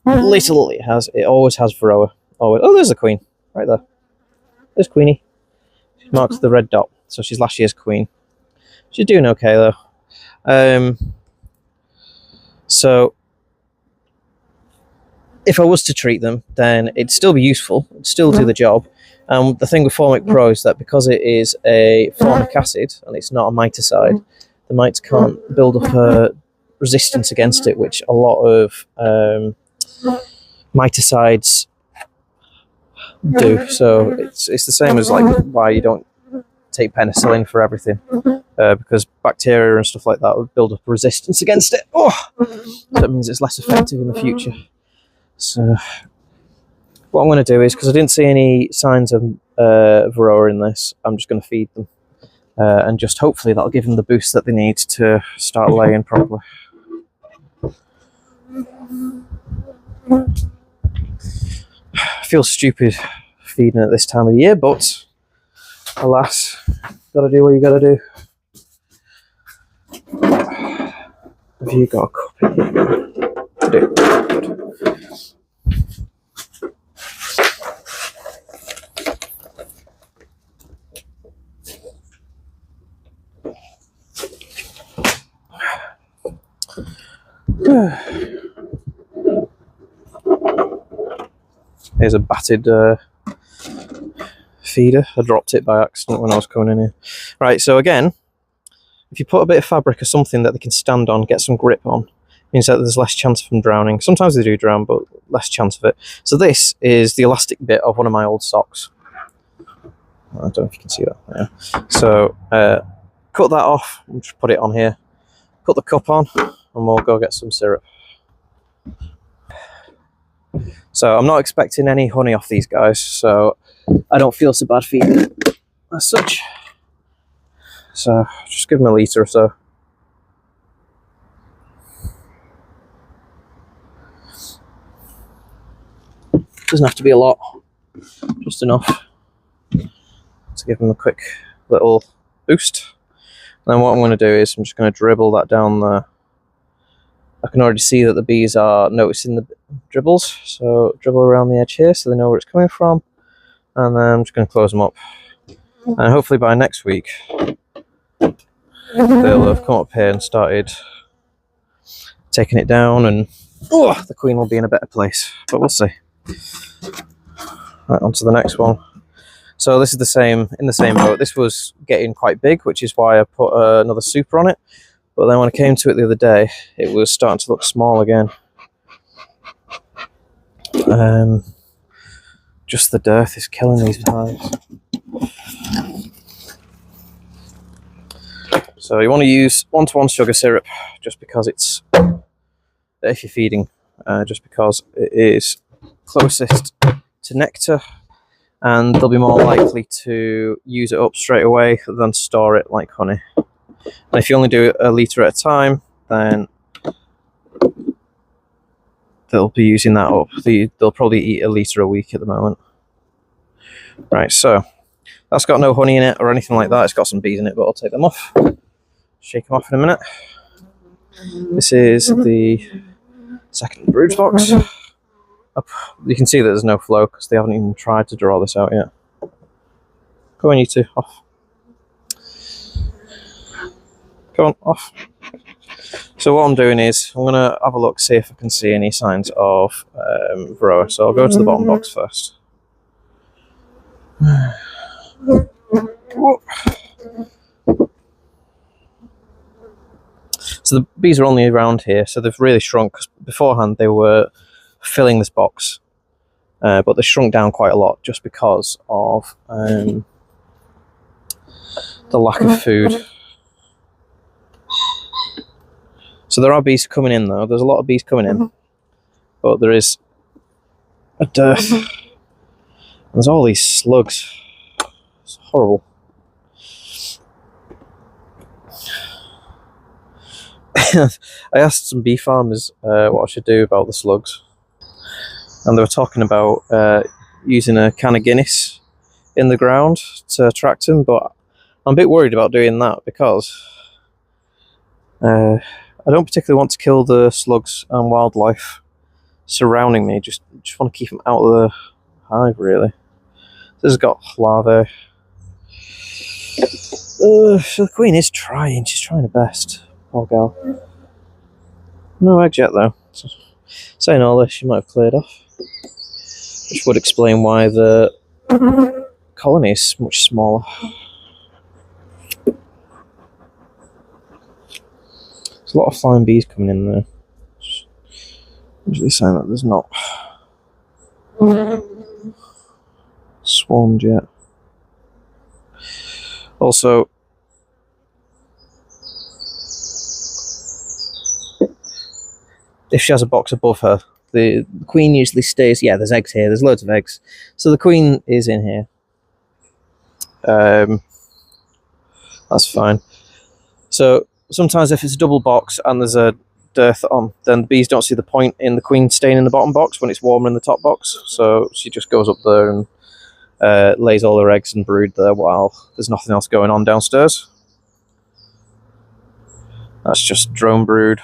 little it has, it always has varroa. Always. Oh, there's the queen, right there. There's Queenie. She marks the red dot, so she's last year's queen. She's doing okay though. So if I was to treat them, then it'd still be useful, it'd still do the job. The thing with Formic Pro is that because it is a formic acid and it's not a miticide, the mites can't build up a resistance against it, which a lot of miticides do. So it's the same as like why you don't take penicillin for everything, because bacteria and stuff like that would build up resistance against it. So that means it's less effective in the future. So what I'm going to do is, because I didn't see any signs of varroa in this, I'm just going to feed them, and just hopefully that'll give them the boost that they need to start laying properly. I feel stupid feeding at this time of the year, but alas, gotta do what you gotta do. Have you got a cup in here? I do. Good. Here's a battered feeder. I dropped it by accident when I was coming in here. Right, so again, if you put a bit of fabric or something that they can stand on, get some grip on, means that there's less chance of them drowning. Sometimes they do drown, but less chance of it. So this is the elastic bit of one of my old socks. I don't know if you can see that. Yeah. So cut that off and just put it on here. Put the cup on and we'll go get some syrup. So I'm not expecting any honey off these guys, so I don't feel so bad feeding as such. So just give them a litre or so. Doesn't have to be a lot, just enough to give them a quick little boost. And then what I'm going to do is I'm just going to dribble that down there. I can already see that the bees are noticing the dribbles, so dribble around the edge here so they know where it's coming from, and then I'm just going to close them up. And hopefully by next week, they'll have come up here and started taking it down, and the queen will be in a better place. But we'll see. Right, on to the next one. So this is the same, in the same boat. This was getting quite big, which is why I put another super on it. But then when I came to it the other day, it was starting to look small again. Just the dearth is killing these hives. So you want to use 1:1 sugar syrup, just because it's, if you're feeding, just because it is closest to nectar, and they'll be more likely to use it up straight away than store it like honey. And if you only do a litre at a time, then they'll be using that up. They'll probably eat a litre a week at the moment. Right, so that's got no honey in it or anything like that. It's got some bees in it, but I'll take them off. Shake them off in a minute. This is the second brood box. You can see that there's no flow because they haven't even tried to draw this out yet. Go on, you two, off. Go on, off. So what I'm doing is, I'm going to have a look, see if I can see any signs of varroa. So I'll go to the bottom box first. So the bees are only around here, so they've really shrunk. Beforehand they were filling this box, but they shrunk down quite a lot just because of the lack of food. So there are bees coming in though, there's a lot of bees coming in, but there is a dearth. There's all these slugs, it's horrible. I asked some bee farmers what I should do about the slugs, and they were talking about using a can of Guinness in the ground to attract them, but I'm a bit worried about doing that because I don't particularly want to kill the slugs and wildlife surrounding me, just want to keep them out of the hive really. This has got larvae. So the queen is trying, she's trying her best. Poor girl. No eggs yet though. So, saying all this, she might have cleared off. Which would explain why the colony is much smaller. There's a lot of flying bees coming in there. Usually saying that there's not swarmed yet. Also, if she has a box above her, the queen usually stays. Yeah, there's eggs here. There's loads of eggs. So the queen is in here. That's fine. So sometimes if it's a double box and there's a dearth on, then the bees don't see the point in the queen staying in the bottom box when it's warmer in the top box. So she just goes up there and lays all her eggs and brood there while there's nothing else going on downstairs. That's just drone brood.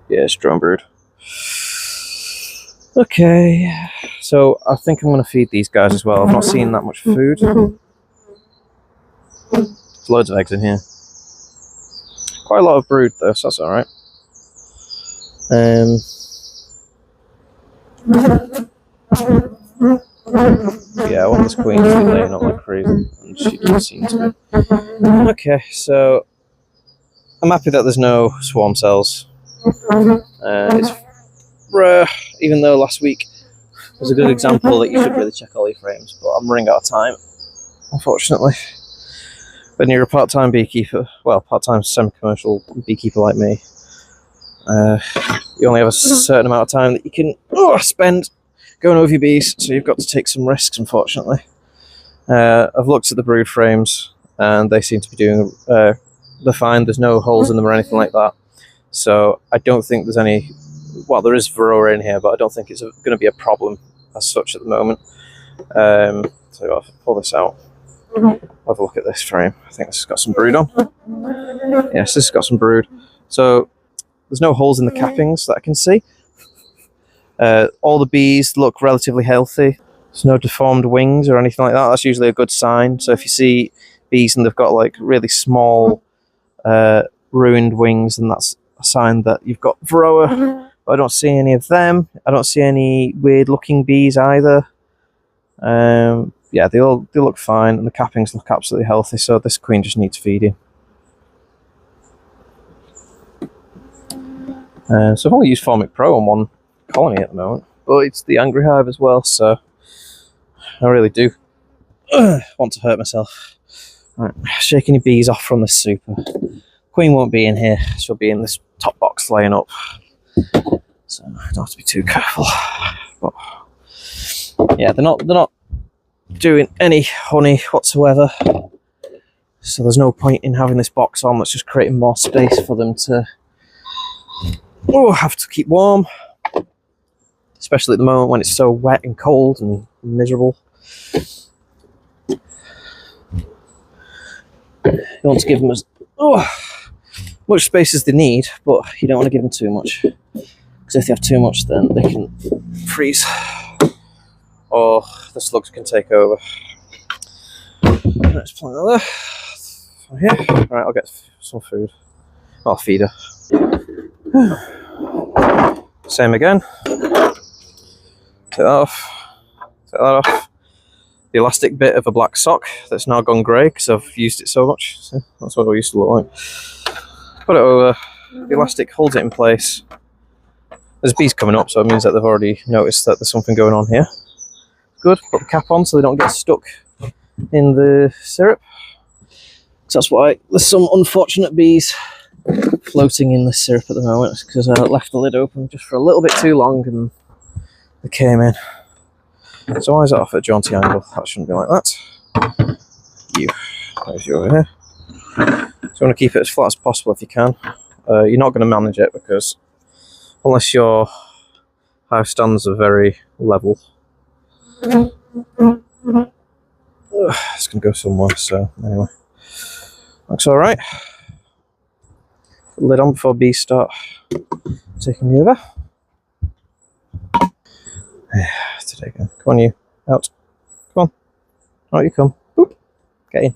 Yeah, it's drone brood. Okay, so I think I'm going to feed these guys as well. I've not seen that much food. There's loads of eggs in here. Quite a lot of brood though, so that's alright. Yeah, I want this queen to be laying up like crazy, and she doesn't seem to be. Okay, so I'm happy that there's no swarm cells. It's rare, even though last week was a good example that you should really check all your frames, but I'm running out of time, unfortunately. When you're a part-time beekeeper, well, part-time semi-commercial beekeeper like me, you only have a certain amount of time that you can spend going over your bees, so you've got to take some risks, unfortunately. I've looked at the brood frames, and they seem to be doing, they're fine, there's no holes in them or anything like that. So I don't think there's any, well, there is varroa in here, but I don't think it's going to be a problem as such at the moment. So I'll pull this out. Have a look at this frame. I think this has got some brood on. Yes, this has got some brood. So there's no holes in the cappings that I can see. All the bees look relatively healthy. There's no deformed wings or anything like that. That's usually a good sign. So if you see bees and they've got like really small ruined wings, then that's a sign that you've got varroa. But I don't see any of them. I don't see any weird looking bees either. Yeah, they look fine, and the cappings look absolutely healthy, so this queen just needs feeding. So I've only used Formic Pro on one colony at the moment, but it's the angry hive as well, so I really do want to hurt myself. Right, shaking your bees off from the super. Queen won't be in here, she'll be in this top box laying up, so I don't have to be too careful. But yeah, they're not doing any honey whatsoever, so there's no point in having this box on. That's just creating more space for them to have to keep warm, especially at the moment when it's so wet and cold and miserable. You want to give them as much space as they need, but you don't want to give them too much, because if they have too much, then they can freeze or the slugs can take over. Let's plant that there. Here. Right, I'll get some food. I'll feed her. Same again. Take that off. Take that off. The elastic bit of a black sock that's now gone grey because I've used it so much. So that's what it used to look like. Put it over. The elastic holds it in place. There's bees coming up, so it means that they've already noticed that there's something going on here. Good. Put the cap on so they don't get stuck in the syrup. So that's why there's some unfortunate bees floating in the syrup at the moment, because I left the lid open just for a little bit too long and they came in. So why is that off at a jaunty angle? That shouldn't be like that. There's you over here. So you want to keep it as flat as possible if you can. You're not going to manage it, because unless your hive stands are very level, it's going to go somewhere. So anyway, looks alright. Lid on before bees start taking me over. Today again. Come on, you. Out. Come on. Out you come. Boop. Get in.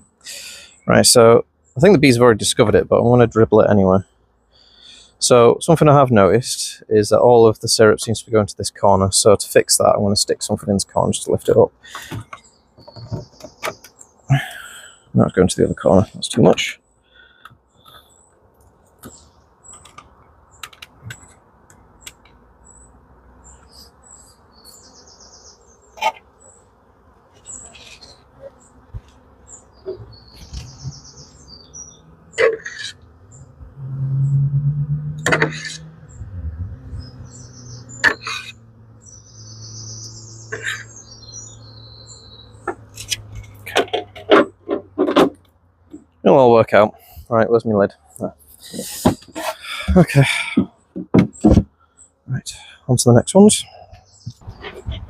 Right, so I think the bees have already discovered it, but I'm going to dribble it anyway. So something I have noticed is that all of the syrup seems to be going to this corner. So to fix that, I'm going to stick something in this corner just to lift it up. Now it's going to the other corner. That's too much. It'll all work out. Alright, where's my lid? There. Okay. Right, on to the next ones.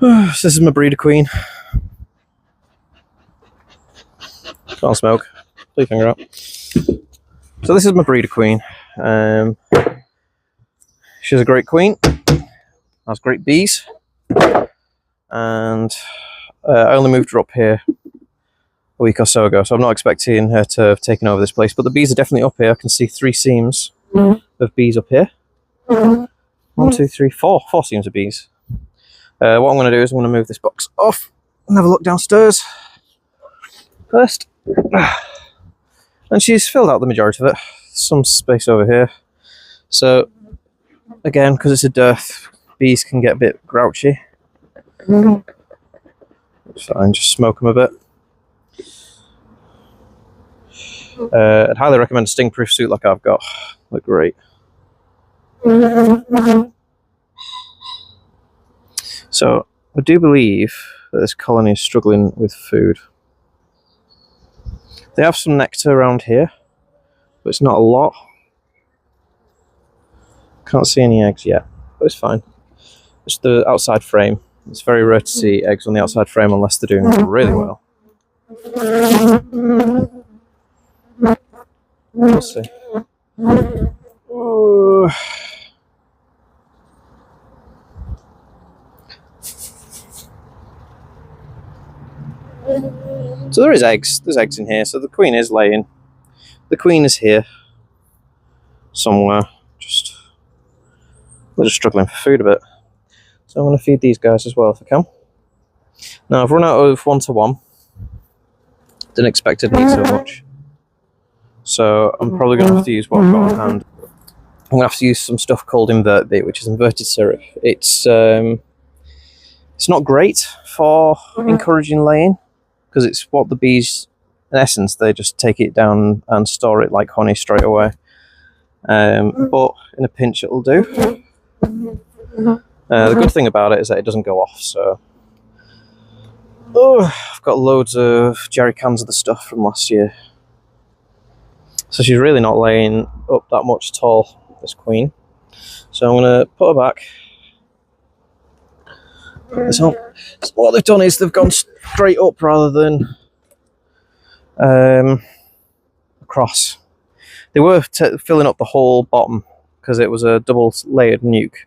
So this is my breeder queen. Can't smoke. Put your finger out. So this is my breeder queen. She's a great queen. Has great bees. And I only moved her up here a week or so ago, so I'm not expecting her to have taken over this place, but the bees are definitely up here. I can see 3 seams of bees up here. 1, 2, 3, 4 seams of bees. What I'm going to do is I'm going to move this box off and have a look downstairs first. And she's filled out the majority of it. Some space over here. So again, because it's a dearth, bees can get a bit grouchy. So I can just smoke them a bit. I'd highly recommend a sting-proof suit like I've got. Look great. So I do believe that this colony is struggling with food. They have some nectar around here, but it's not a lot. Can't see any eggs yet, but it's fine. It's the outside frame. It's very rare to see eggs on the outside frame unless they're doing really well. We'll see. So there is eggs. There's eggs in here. So the queen is laying. The queen is here somewhere. We're just struggling for food a bit. So I'm going to feed these guys as well if I can. Now I've run out of 1-to-1. Didn't expect to need so much. So I'm probably going to have to use what I've got on hand. I'm going to have to use some stuff called invert bait, which is inverted syrup. It's not great for encouraging laying, because it's what the bees, in essence, they just take it down and store it like honey straight away. But in a pinch it'll do. The good thing about it is that it doesn't go off, so... Oh, I've got loads of jerry cans of the stuff from last year. So she's really not laying up that much at all, this queen. So I'm going to put her back. So what they've done is they've gone straight up rather than across. They were filling up the whole bottom because it was a double layered nuke.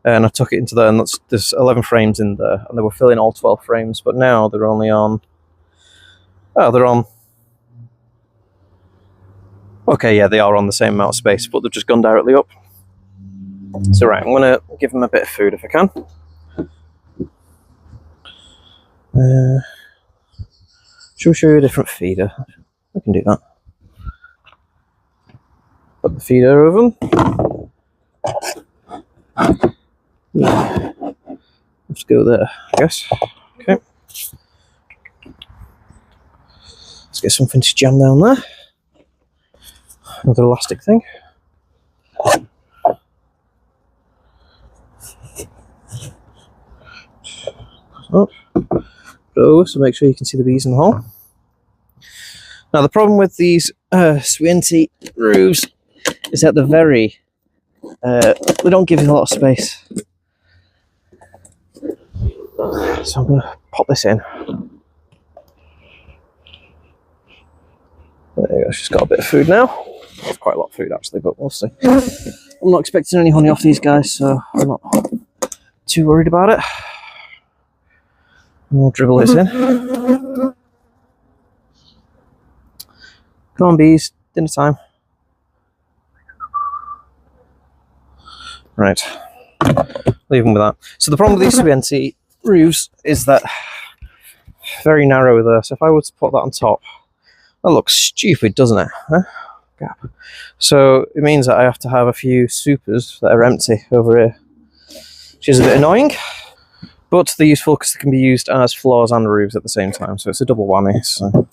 And I took it into there, and there's 11 frames in there, and they were filling all 12 frames, but now they're only on... Oh, they're on... Okay, yeah, they are on the same amount of space, but they've just gone directly up. So right, I'm going to give them a bit of food if I can. Should we show you a different feeder? I can do that. Put the feeder over them. Let's go there, I guess. Okay. Let's get something to jam down there. Another elastic thing. Up. Over, so make sure you can see the bees in the hole. Now the problem with these Swienty roofs is that they're very... they don't give you a lot of space. So I'm going to pop this in. There you go, she's got a bit of food now. It's quite a lot of food actually, but we'll see. I'm not expecting any honey off these guys, so I'm not too worried about it. And we'll dribble this in. Come on bees, dinner time. Right, leave them with that. So the problem with these Swienty roofs is that very narrow there. So if I were to put that on top, that looks stupid, doesn't it? Huh? Gap. So it means that I have to have a few supers that are empty over here, which is a bit annoying. But they're useful because they can be used as floors and roofs at the same time. So it's a double whammy. So,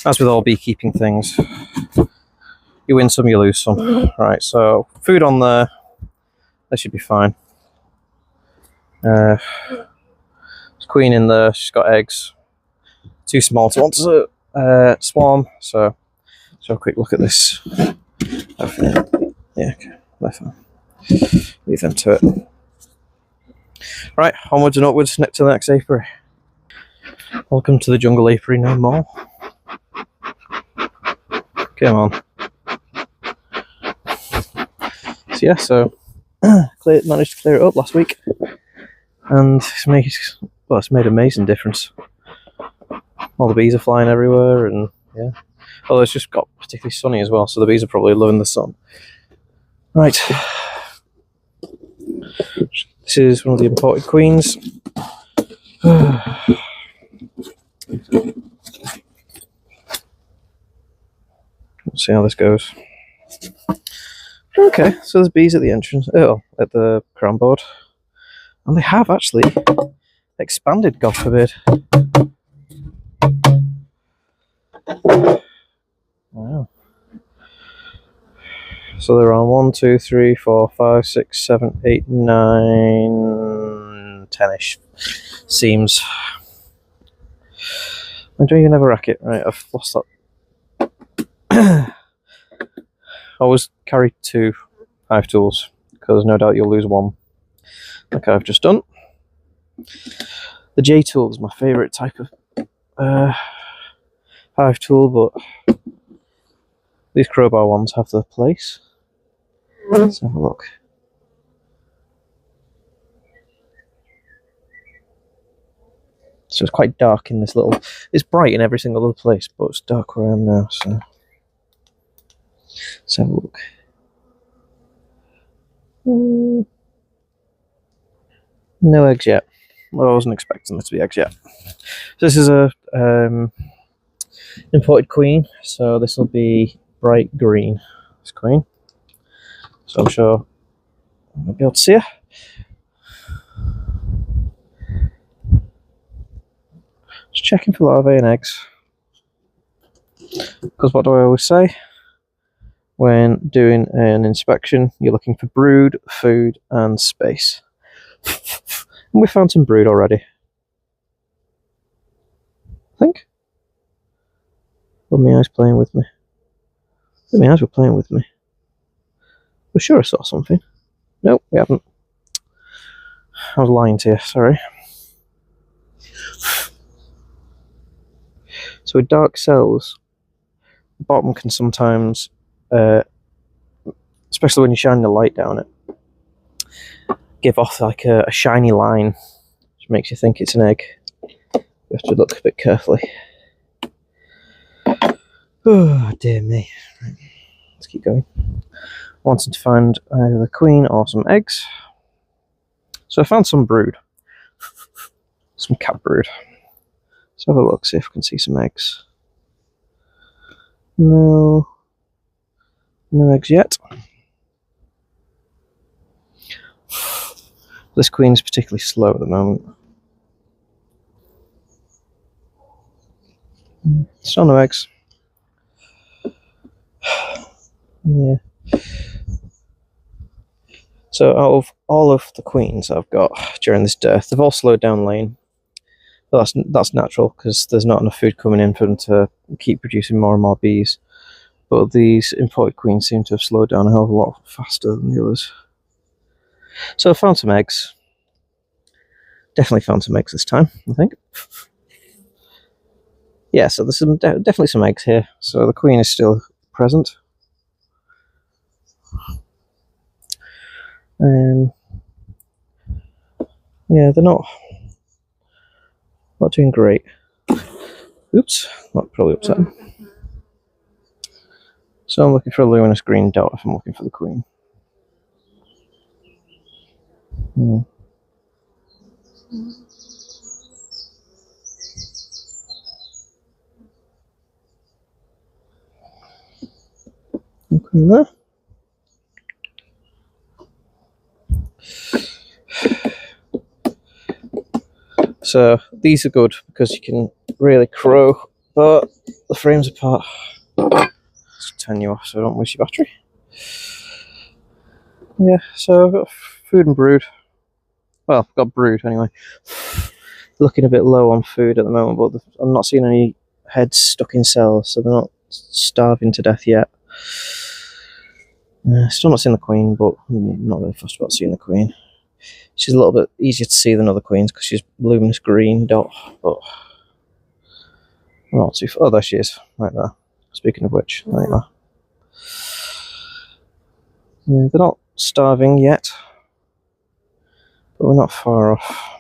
as with all beekeeping things, you win some, you lose some. Right, so food on there. That should be fine. There's queen in there. She's got eggs. Too small to want to swarm. So a quick look at this. Yeah, okay. Left one. Leave them to it. Right, onwards and upwards, next to the next apiary. Welcome to the jungle apiary no more. Come on. So yeah, managed to clear it up last week, and it's made an amazing difference. All the bees are flying everywhere, and yeah. Although it's just got particularly sunny as well, so the bees are probably loving the sun. Right. This is one of the imported queens. Let's see how this goes. Okay, so there's bees at the entrance, at the crown board. And they have actually expanded, God forbid. Wow. So they're on 1, 2, 3, 4, 5, 6, 7, 8, 9, 10-ish seams. I don't even have a racket. Right, I've lost that. I always carry 2 hive tools, because no doubt you'll lose one, like I've just done. The J tool is my favourite type of hive tool, but these crowbar ones have their place. Let's have a look. So it's quite dark in this little... It's bright in every single other place, but it's dark where I am now, so... Let's have a look. No eggs yet. Well, I wasn't expecting there to be eggs yet. So this is a imported queen, so this will be bright green. This queen. So I'm sure I'll be able to see her. Just checking for larvae and eggs. Because what do I always say? When doing an inspection, you're looking for brood, food, and space. And we found some brood already. I think. Were my eyes playing with me? My eyes were playing with me. I'm sure I saw something. No, we haven't. I was lying to you, sorry. So with dark cells, the bottom can sometimes, especially when you shine the light down it, give off like a shiny line, which makes you think it's an egg. You have to look a bit carefully. Oh, dear me. Right. Let's keep going. Wanting to find either the queen or some eggs. So I found some brood. Some cat brood. Let's have a look, see if we can see some eggs. No. No eggs yet. This queen's particularly slow at the moment. Still no eggs. Yeah. So out of all of the queens I've got during this dearth, they've all slowed down laying. But that's natural because there's not enough food coming in for them to keep producing more and more bees. But these imported queens seem to have slowed down a hell of a lot faster than the others. So I found some eggs. Definitely found some eggs this time, I think. Yeah, so there's definitely some eggs here. So the queen is still present. Yeah, they're not doing great. Oops, that probably upset them. So I'm looking for a luminous green dot if I'm looking for the queen. Queen there. So these are good because you can really crow, but the frame's apart. Let's turn you off so I don't waste your battery. Yeah, so I've got food and brood. Well, I've got brood anyway. Looking a bit low on food at the moment, but I'm not seeing any heads stuck in cells, so they're not starving to death yet. Still not seeing the queen, but I'm not really fussed about seeing the queen. She's a little bit easier to see than other queens because she's luminous green dot, but not too far. Oh, there she is, right there. Speaking of which, there you are. Yeah, they're not starving yet, but we're not far off.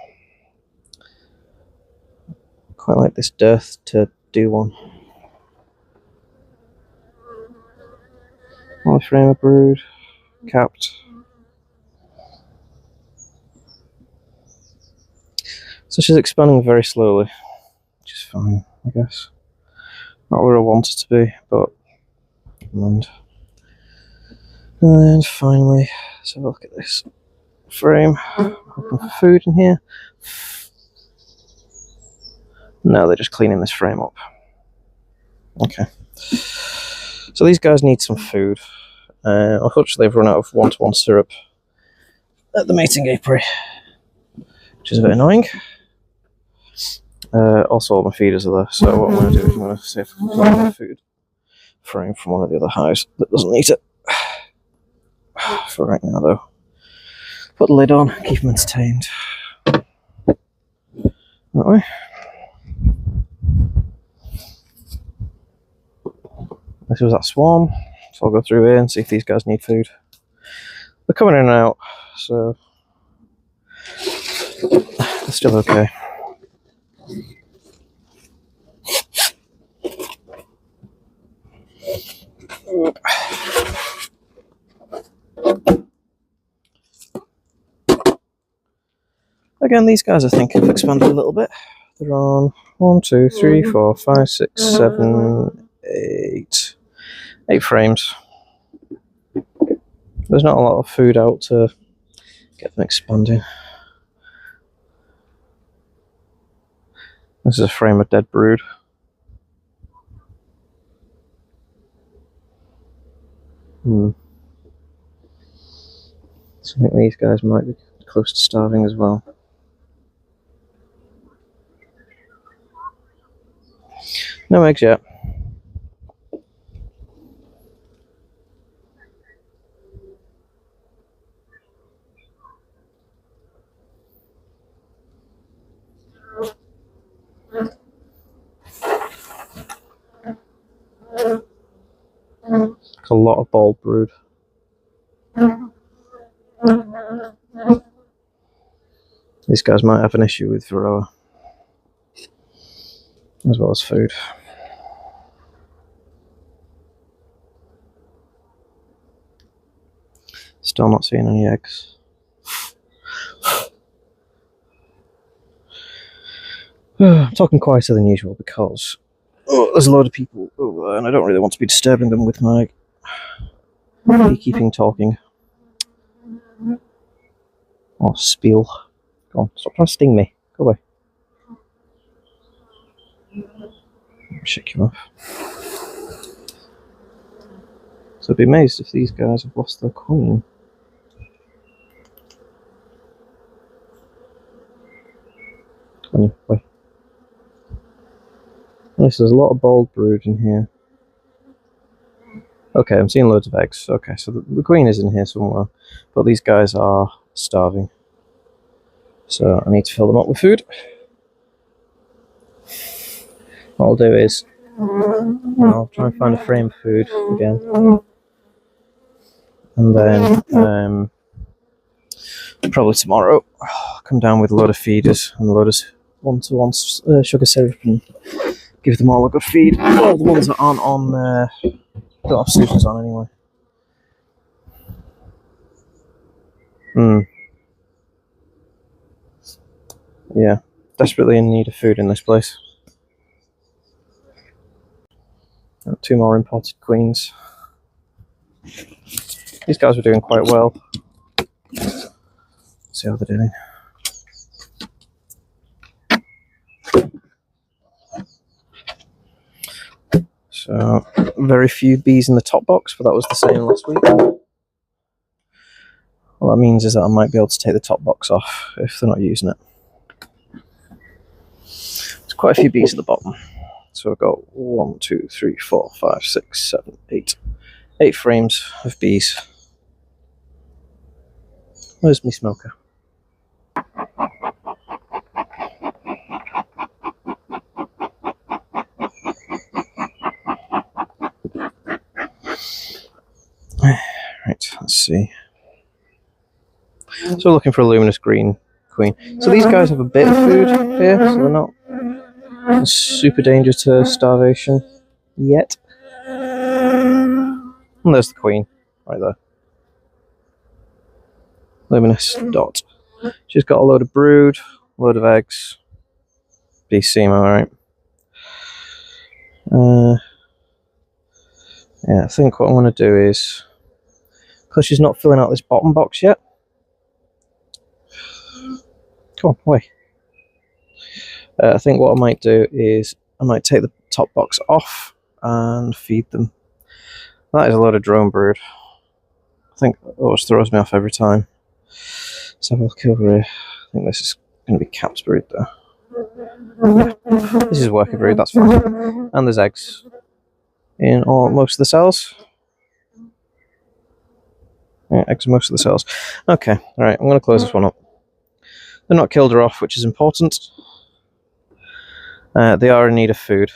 Quite like this dearth to do one. One frame of brood, capped. So she's expanding very slowly, which is fine, I guess. Not where I want it to be, but never mind. And finally, let's have a look at this frame. Hoping for food in here. No, they're just cleaning this frame up. Okay. So these guys need some food. Unfortunately, they've run out of one-to-one syrup at the mating apiary, which is a bit annoying. Also, all my feeders are there, so what I'm going to do is I'm going to see if I can find my food frame from one of the other hives that doesn't need it. For right now, though. Put the lid on, keep them entertained. That way. This was that swarm, so I'll go through here and see if these guys need food. They're coming in and out, so they're still okay. Again, these guys I think have expanded a little bit. They're on 1, 2, 3, 4, 5, 6, 7, 8. 8 frames. There's not a lot of food out to get them expanding. This is a frame of dead brood. So I think these guys might be close to starving as well. No eggs yet. It's a lot of bald brood. These guys might have an issue with varroa, as well as food. Still not seeing any eggs. I'm talking quieter than usual because there's a load of people over there and I don't really want to be disturbing them with my beekeeping talking. Or spiel. Go on, stop trying to sting me. Go away. Shake you off. So I'd be amazed if these guys have lost their queen. Come on, away. Yes, there's a lot of bald brood in here. Okay, I'm seeing loads of eggs. Okay, so the queen is in here somewhere, but these guys are starving. So I need to fill them up with food. What I'll do is I'll try and find a frame of food again, and then probably tomorrow I'll come down with a load of feeders and a load of one-to-one sugar syrup and give them all a good feed. All the ones that aren't on don't have sutures on anyway. Yeah, desperately in need of food in this place. 2 more imported queens. These guys were doing quite well. Let's see how they're doing. So, very few bees in the top box, but that was the same last week. What that means is that I might be able to take the top box off if they're not using it. There's quite a few bees at the bottom. So I've got 1, 2, 3, 4, 5, 6, 7, 8. 8 frames of bees. Where's my smoker? Right, let's see. So we're looking for a luminous green queen. So these guys have a bit of food here, so they're not super dangerous to starvation yet. And there's the queen, right there. Luminous dot. She's got a load of brood, a load of eggs. Bee seem alright. Yeah, I think what I'm going to do is, because she's not filling out this bottom box yet. Come on, away. I think what I might do is I might take the top box off and feed them. That is a load of drone brood. I think it always throws me off every time. Let's have a look over here. I think this is going to be capped brood though. This is worker brood, that's fine. And there's eggs in most of the cells. Yeah, eggs in most of the cells. Okay, alright, I'm going to close this one up. They're not killed her off, which is important. They are in need of food.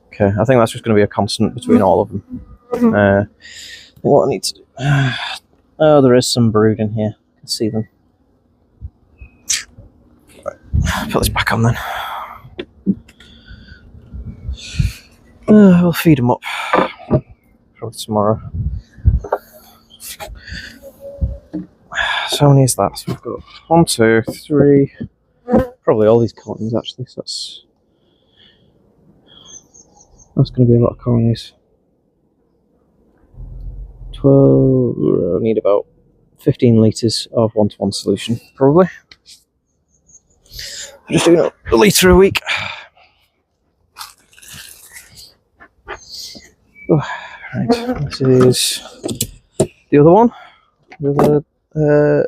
Okay, I think that's just going to be a constant between all of them. What I need to do Oh, there is some brood in here. I can see them. Right. Put this back on then. We'll feed them up probably tomorrow. So how many is that? So we've got 1, 2, 3. Probably all these colonies actually. So that's going to be a lot of colonies. 12. I need about 15 litres of 1-to-1 solution, probably. I'm just doing a litre a week. Oh, right, this is the other one. I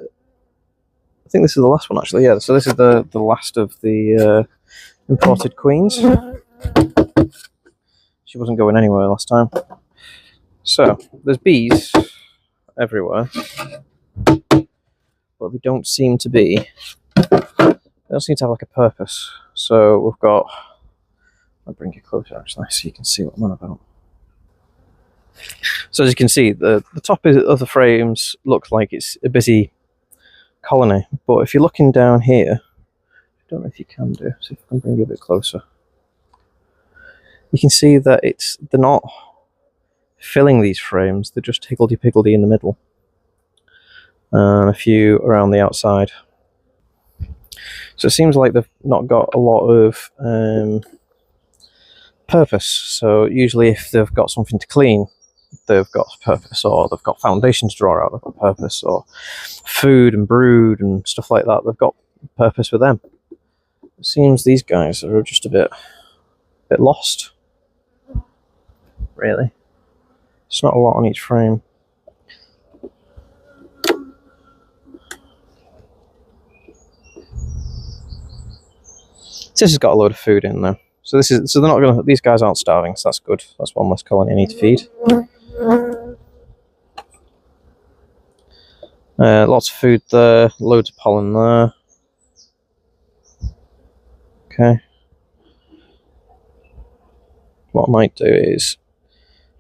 think this is the last one actually, yeah. So this is the last of the imported queens. She wasn't going anywhere last time. So, there's bees everywhere. But they don't seem to have like a purpose. So we've got, I'll bring you closer actually so you can see what I'm on about. So as you can see, the top of the frames looks like it's a busy colony, but if you're looking down here, I don't know if you can do, see if I can bring you a bit closer. You can see that they're not filling these frames, they're just higgledy-piggledy in the middle. And a few around the outside. So it seems like they've not got a lot of purpose. So usually if they've got something to clean, they've got purpose, or they've got foundation to draw out, they've got purpose, or food and brood and stuff like that, they've got purpose with them. It seems these guys are just a bit lost, really. It's not a lot on each frame. This has got a load of food in there. So they're not gonna, these guys aren't starving, so that's good. That's one less colony I need to feed. Lots of food there, loads of pollen there. Okay. What I might do is,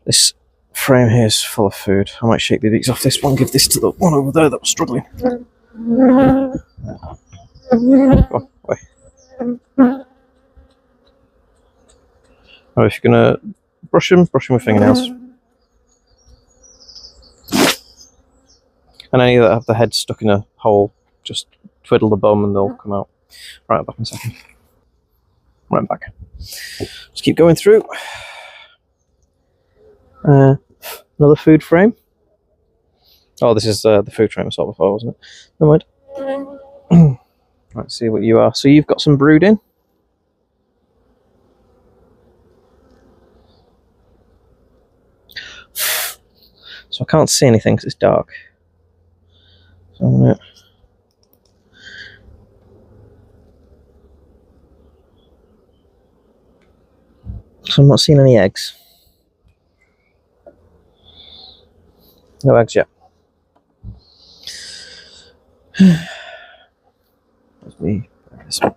this frame here is full of food. I might shake the beaks off this one, give this to the one over there that was struggling. Go on, away. Oh, if you're gonna brush them with fingernails. And any that have the head stuck in a hole, just twiddle the bum and they'll come out. Right, back in a second. Right back. Just keep going through. Another food frame. Oh, this is the food frame I saw before, wasn't it? Never mind. Let's see what you are. So you've got some brood in. So I can't see anything because it's dark. So I'm gonna... So I'm not seeing any eggs. No eggs yet. Let me bring this one.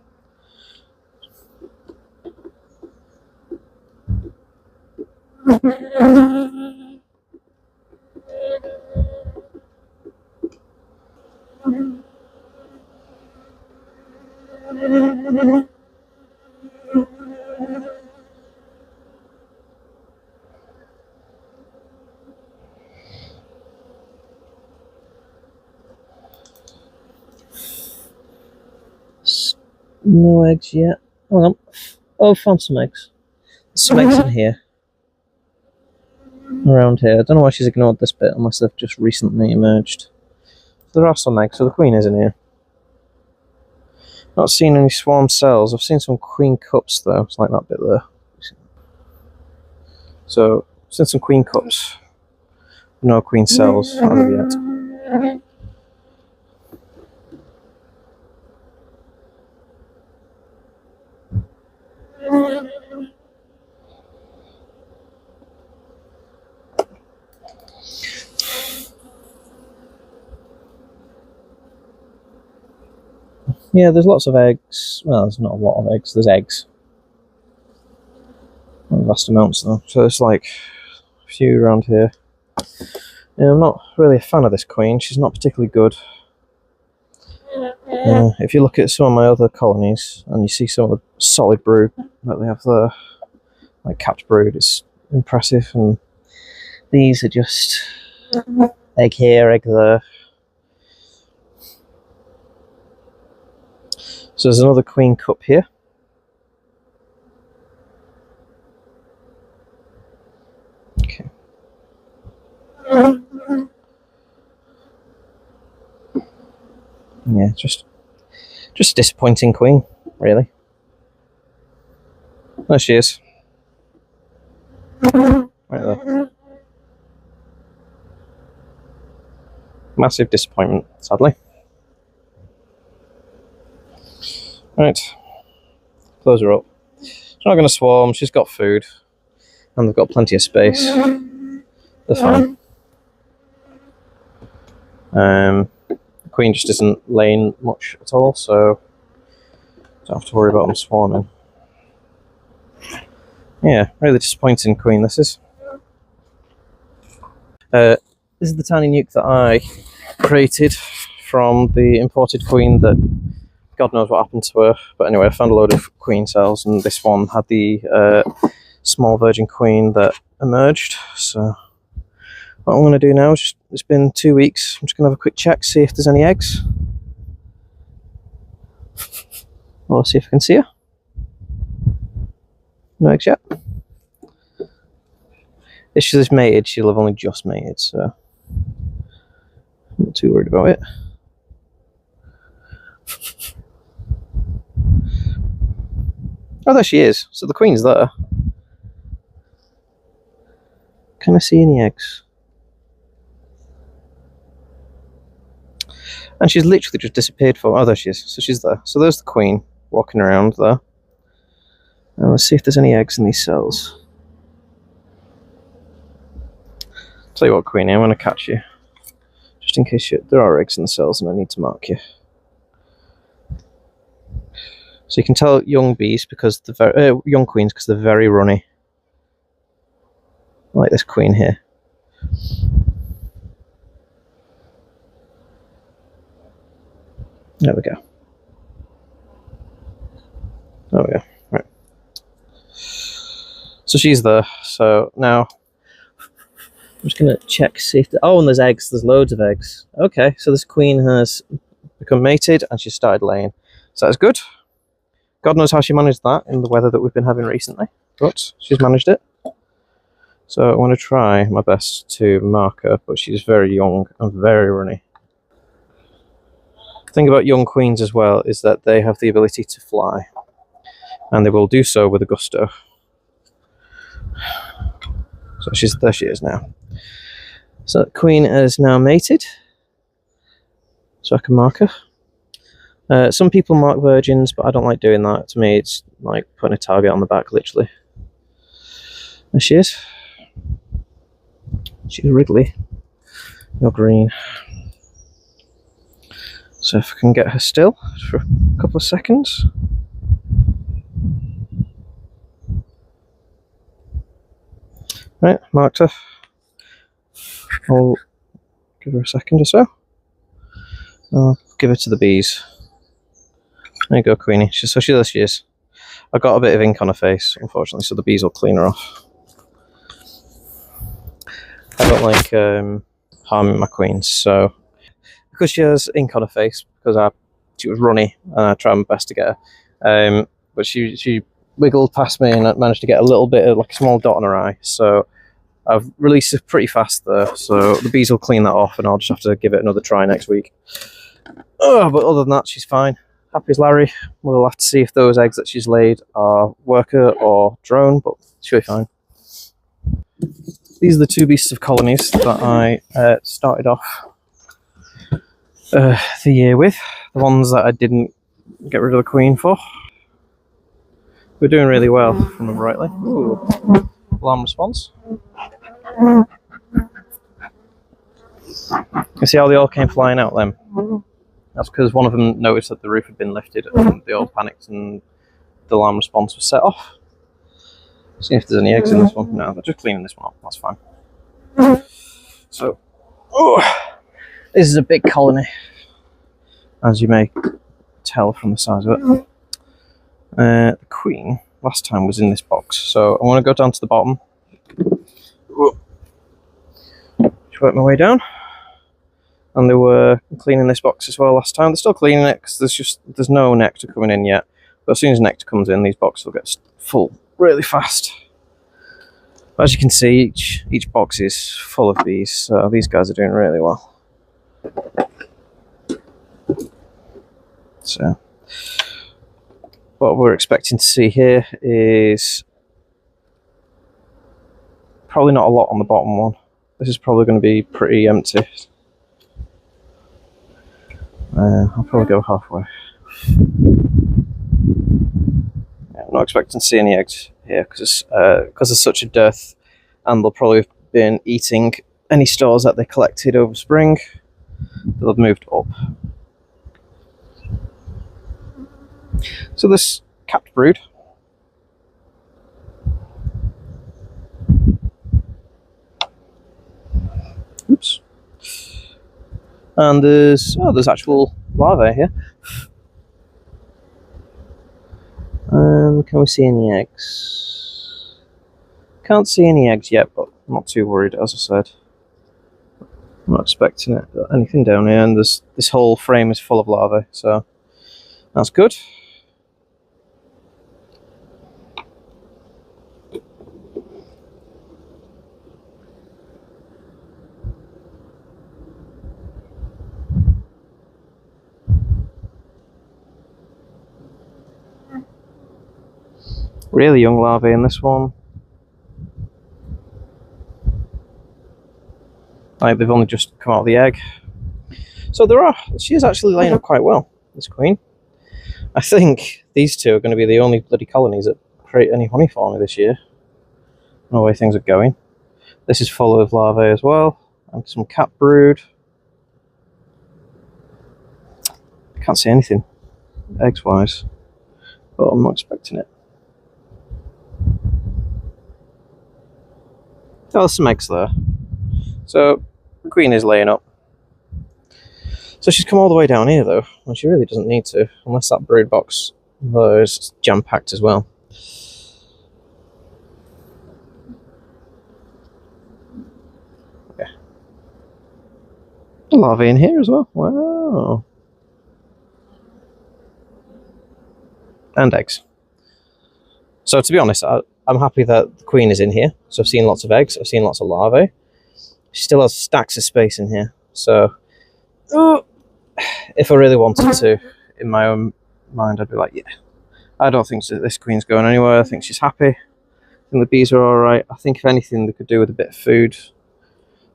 No eggs yet. Hang on. Oh, I found some eggs. There's some eggs in here. Around here. I don't know why she's ignored this bit unless they've just recently emerged. There are some eggs, so the queen is in here. Not seen any swarm cells. I've seen some queen cups though. It's like that bit there. So, I've seen some queen cups. No queen cells as of yet. Yeah, there's lots of eggs. Well, there's not a lot of eggs. There's eggs. Not vast amounts though. So there's like a few around here. Yeah, I'm not really a fan of this queen. She's not particularly good. If you look at some of my other colonies and you see some of the solid brood that they have there, like capped brood, it's impressive. And these are just egg here, egg there. So there's another queen cup here. Okay. Yeah, just a disappointing queen, really. There she is. Right there. Massive disappointment, sadly. Right. Close her up. She's not going to swarm, she's got food. And they've got plenty of space. They're fine. The queen just isn't laying much at all, so don't have to worry about them swarming. Yeah, really disappointing queen this is. This is the tiny nuke that I created from the imported queen that God knows what happened to her. But anyway, I found a load of queen cells, and this one had the small virgin queen that emerged. So what I'm going to do now is it's been 2 weeks. I'm just going to have a quick check, see if there's any eggs. Or see if I can see her. No eggs yet. If she's mated, she'll have only just mated, so I'm not too worried about it. Oh, there she is. So the queen's there. Can I see any eggs? And she's literally just disappeared for... Oh, there she is. So she's there. So there's the queen walking around there. And let's see if there's any eggs in these cells. Tell you what, Queenie, I'm going to catch you. Just in case there are eggs in the cells and I need to mark you. So you can tell young bees because the young queens because they're very runny. Like this queen here. There we go. There we go. Right. So she's there. So now I'm just going to check, see if... Oh, and there's eggs. There's loads of eggs. Okay, so this queen has become mated and she's started laying. So that's good. God knows how she managed that in the weather that we've been having recently. But she's managed it. So I want to try my best to mark her, but she's very young and very runny. The thing about young queens as well is that they have the ability to fly. And they will do so with a gusto. So there she is now. So the queen is now mated. So I can mark her. Some people mark virgins, but I don't like doing that. To me, it's like putting a target on the back, literally. There she is. She's Wrigley. You're green. So if I can get her still for a couple of seconds. Right, marked her. I'll give her a second or so. I'll give her to the bees. There you go, Queenie. There she is. I got a bit of ink on her face, unfortunately, so the bees will clean her off. I don't like harming my queens, so because she has ink on her face, because she was runny, and I tried my best to get her. But she wiggled past me and I managed to get a little bit of like a small dot on her eye. So I've released it pretty fast there. So the bees will clean that off and I'll just have to give it another try next week. But other than that, she's fine. Happy as Larry. We'll have to see if those eggs that she's laid are worker or drone, but she'll be fine. These are the two beasts of colonies that I started off the year with. The ones that I didn't get rid of the queen for. We're doing really well, if I remember rightly. Ooh. Alarm response. You see how they all came flying out then? That's because one of them noticed that the roof had been lifted and they all panicked and the alarm response was set off. See if there's any eggs in this one. No, they're just cleaning this one up, that's fine. So, Oh, this is a big colony, as you may tell from the size of it. The queen last time was in this box, so I want to go down to the bottom. Just work my way down. And they were cleaning this box as well last time. They're still cleaning it because there's no nectar coming in yet. But as soon as nectar comes in, these boxes will get full really fast. But as you can see, each box is full of bees, so these guys are doing really well. So what we're expecting to see here is probably not a lot on the bottom one. This is probably going to be pretty empty. I'll probably go halfway. Yeah, I'm not expecting to see any eggs here because there's such a dearth, and they'll probably have been eating any stores that they collected over spring. They'll have moved up. So this capped brood. Oops. And there's actual larvae here. Can we see any eggs? Can't see any eggs yet, but I'm not too worried, as I said. I'm not expecting anything down here, and this whole frame is full of larvae, so that's good. Really young larvae in this one. Like they've only just come out of the egg. So she is actually laying up quite well, this queen. I think these two are going to be the only bloody colonies that create any honey for me this year. No way things are going. This is full of larvae as well, and some cat brood. I can't see anything eggs wise, but I'm not expecting it. Oh, there's some eggs there. So the queen is laying up. So she's come all the way down here though, and she really doesn't need to, unless that brood box there is jam-packed as well. Yeah. A larvae in here as well. Wow. And eggs. So to be honest, I'm happy that the queen is in here. So I've seen lots of eggs, I've seen lots of larvae. She still has stacks of space in here. So if I really wanted to, in my own mind, I'd be like, yeah, I don't think this queen's going anywhere. I think she's happy. I think the bees are alright. I think if anything they could do with a bit of food.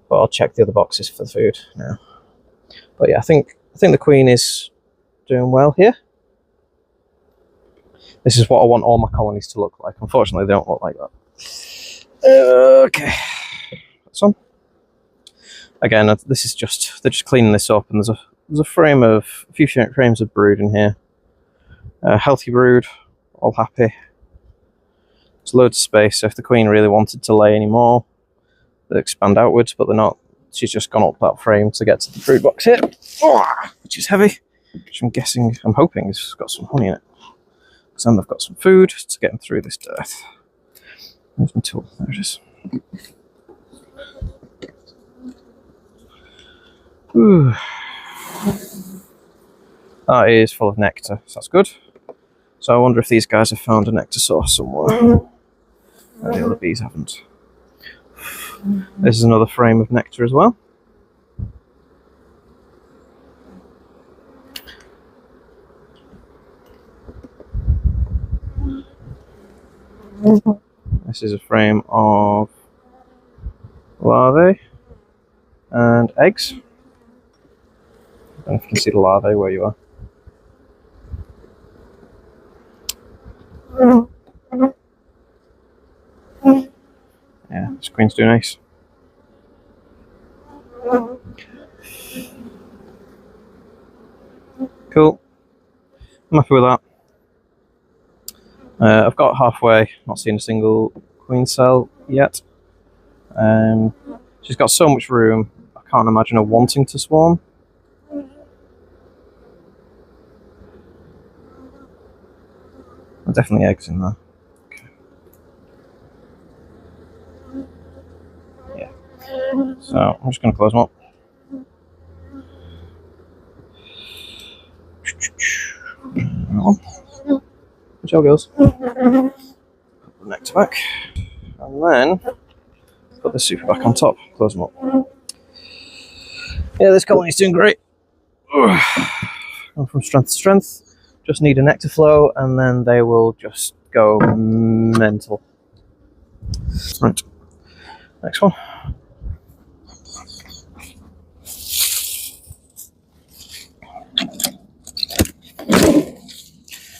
But I'll check the other boxes for the food now. But yeah, I think the queen is doing well here. This is what I want all my colonies to look like. Unfortunately, they don't look like that. Okay. That's on. Again, this is they're just cleaning this up, and there's a few frames of brood in here. Healthy brood, all happy. There's loads of space, so if the queen really wanted to lay any more, they'd expand outwards, but they're not. She's just gone up that frame to get to the brood box here, which is heavy, which I'm hoping has got some honey in it. So then they've got some food to get them through this dearth. There's my tool, there it is. Ooh. That is full of nectar, so that's good. So I wonder if these guys have found a nectar source somewhere. And the other bees haven't. This is another frame of nectar as well. This is a frame of larvae and eggs. I don't know if you can see the larvae where you are. Yeah, this queen's doing nice. Cool. I'm happy with that. I've got halfway, not seen a single queen cell yet. She's got so much room, I can't imagine her wanting to swarm. There's definitely eggs in there. Okay. Yeah. So I'm just going to close them up. Good job, girls. Put the nectar back. And then put the super back on top. Close them up. Yeah, this colony's doing great. Going from strength to strength. Just need a nectar flow and then they will just go mental. Right. Next one.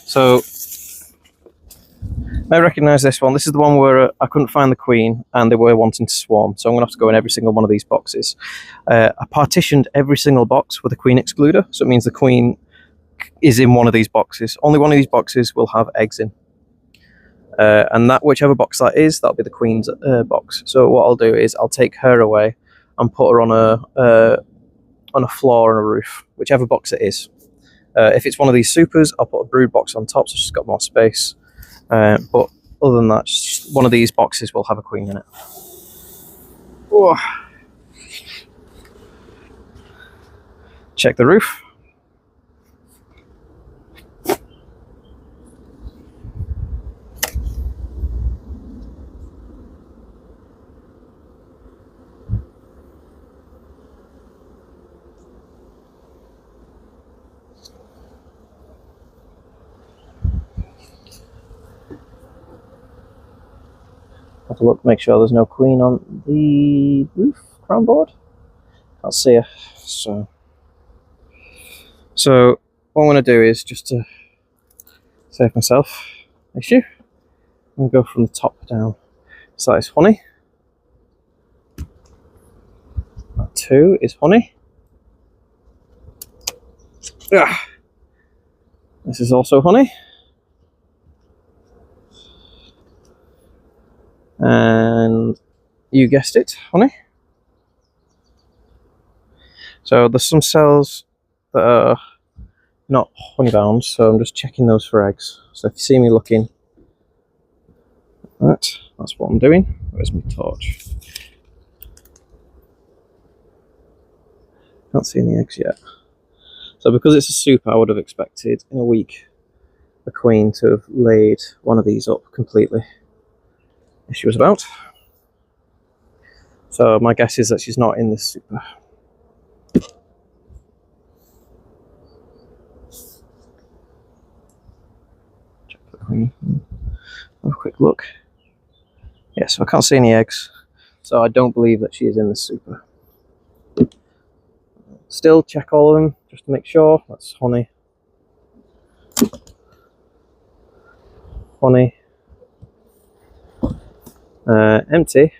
So, I recognise this one. This is the one where I couldn't find the queen and they were wanting to swarm. So I'm going to have to go in every single one of these boxes. I partitioned every single box with a queen excluder. So it means the queen is in one of these boxes. Only one of these boxes will have eggs in. And that whichever box that is, that'll be the queen's box. So what I'll do is I'll take her away and put her on a floor and a roof, whichever box it is. If it's one of these supers, I'll put a brood box on top so she's got more space. But other than that, one of these boxes will have a queen in it. Whoa. Check the roof. Have a look, make sure there's no queen on the roof crown board. Can't see her. So what I'm going to do is, just to save myself issue, I'm going to go from the top down. So that is honey. That 2 is honey. This is also honey. And you guessed it, honey. So there's some cells that are not honey bound, so I'm just checking those for eggs. So if you see me looking, that's what I'm doing. Where's my torch? Can't see any eggs yet. So because it's a super, I would have expected in a week the queen to have laid one of these up completely. If she was about. So my guess is that she's not in this super. Check the queen. Have a quick look. Yeah, so I can't see any eggs. So I don't believe that she is in the super. Still check all of them just to make sure. That's honey. Honey. Empty.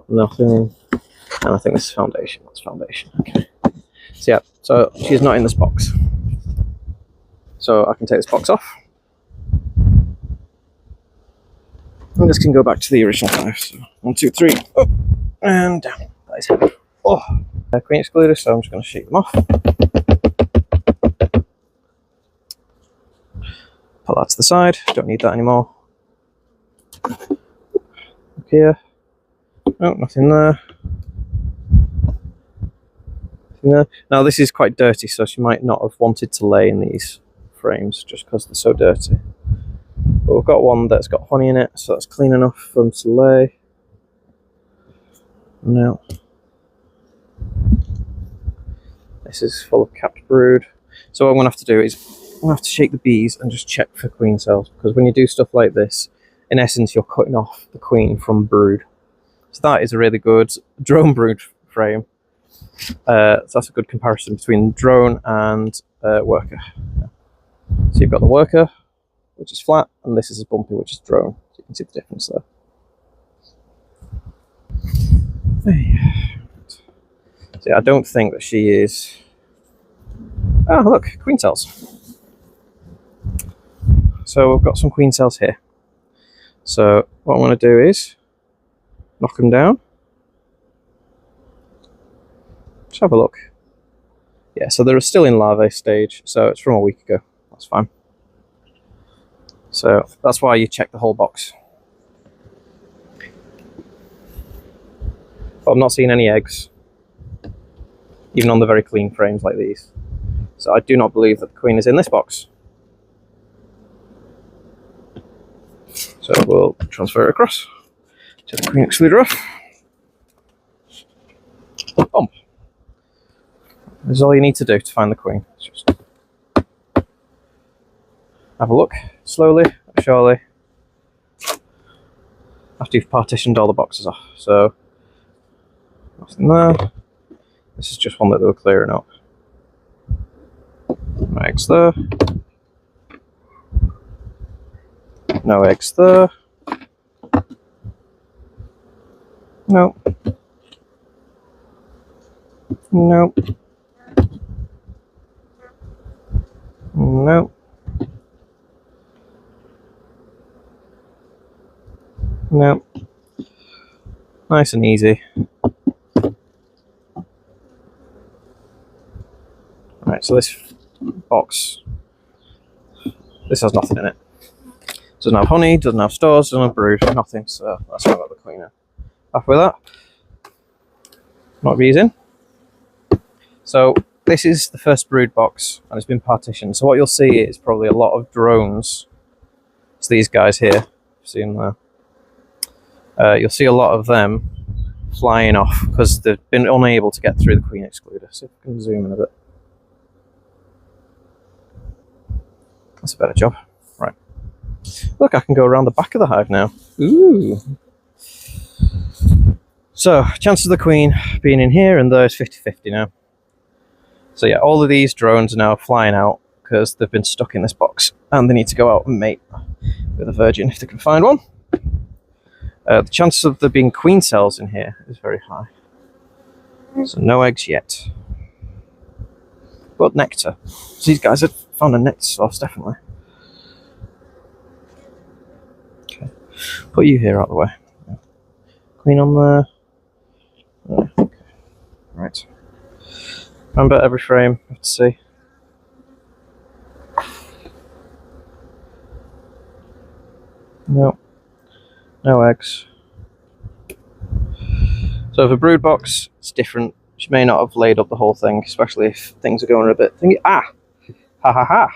Nothing. And I think this is foundation. That's foundation. Okay. So yeah, so she's not in this box. So I can take this box off. And this can go back to the original 5. So 1, 2, 3, up and down. That is heavy. Oh, queen excluder, so I'm just going to shake them off. Put that to the side. Don't need that anymore. Up here. Oh, nothing there. Nothing there. Now this is quite dirty, so she might not have wanted to lay in these frames just because they're so dirty. But we've got one that's got honey in it, so that's clean enough for them to lay. Now this is full of capped brood. So what I'm going to have to do is I'm going to have to shake the bees and just check for queen cells, because when you do stuff like this, in essence, you're cutting off the queen from brood. So that is a really good drone brood frame. So that's a good comparison between drone and worker. Yeah. So you've got the worker, which is flat, and this is a bumpy, which is drone. So you can see the difference there. So I don't think that she is... Oh, look, queen cells. So we've got some queen cells here. So what I want to do is knock them down. Let's have a look. Yeah, so they're still in larvae stage, so it's from a week ago. That's fine. So that's why you check the whole box. But I'm not seeing any eggs, even on the very clean frames like these. So I do not believe that the queen is in this box. So we'll transfer it across to the queen excluder off. Boom. This is all you need to do to find the queen. Just have a look, slowly, surely, after you've partitioned all the boxes off. So, nothing there. This is just one that they were clearing up. No eggs there. No eggs there. No. No. No. No. Nice and easy. Right, so this box, this has nothing in it. Doesn't have honey, doesn't have stores, doesn't have brood, nothing, so that's why I got the queen in. Happy with that? Not reason. So this is the first brood box, and it's been partitioned. So what you'll see is probably a lot of drones. It's these guys here, see them there. You'll see a lot of them flying off because they've been unable to get through the queen excluder. See if I can zoom in a bit. That's a better job. Right. Look, I can go around the back of the hive now. Ooh. So, chances of the queen being in here and there is 50-50 now. So yeah, all of these drones are now flying out because they've been stuck in this box and they need to go out and mate with a virgin if they can find one. The chances of there being queen cells in here is very high. So no eggs yet. But nectar. So these guys have found a nectar source, definitely. Okay. Put you here out of the way. Queen on there. Okay. Right. Remember, every frame, you have to see. No. No eggs. So for brood box, it's different. She may not have laid up the whole thing, especially if things are going a bit thingy. Ah! Ha ha ha!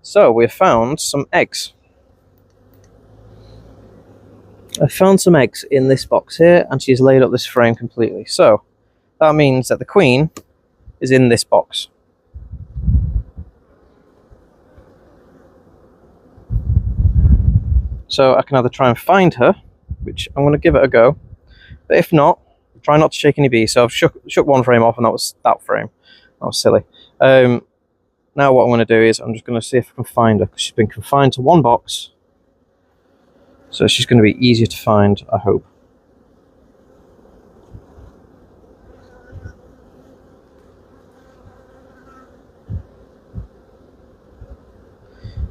So we've found some eggs. I found some eggs in this box here, and she's laid up this frame completely. So that means that the queen is in this box. So I can either try and find her, which I'm going to give it a go, but if not, try not to shake any bees. So I've shook one frame off, and that was that frame. That was silly. Now what I'm going to do is I'm just going to see if I can find her, because she's been confined to one box. So she's going to be easier to find, I hope.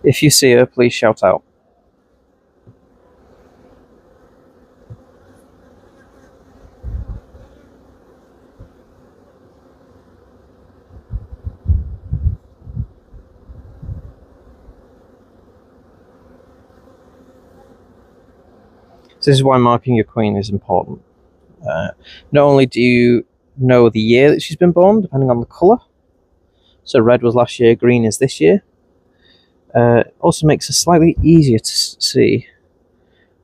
If you see her, please shout out. So this is why marking your queen is important. Not only do you know the year that she's been born, depending on the colour. So red was last year, green is this year. Also makes it slightly easier to see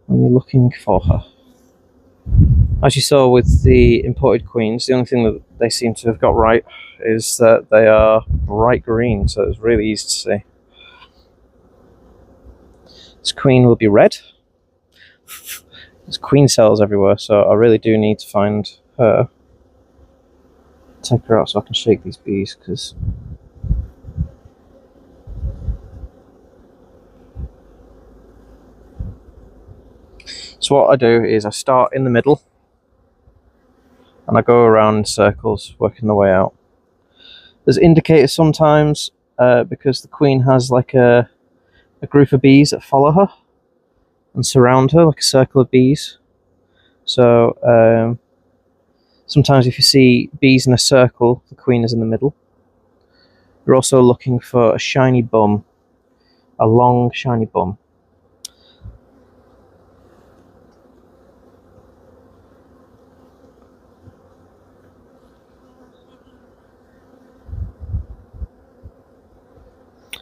when you're looking for her. As you saw with the imported queens, the only thing that they seem to have got right is that they are bright green, so it's really easy to see. This queen will be red. There's queen cells everywhere, so I really do need to find her. Take her out so I can shake these bees, because so what I do is I start in the middle and I go around in circles, working the way out. There's indicators sometimes because the queen has like a group of bees that follow her and surround her, like a circle of bees. So Sometimes if you see bees in a circle, the queen is in the middle. You're also looking for a shiny bum, a long shiny bum.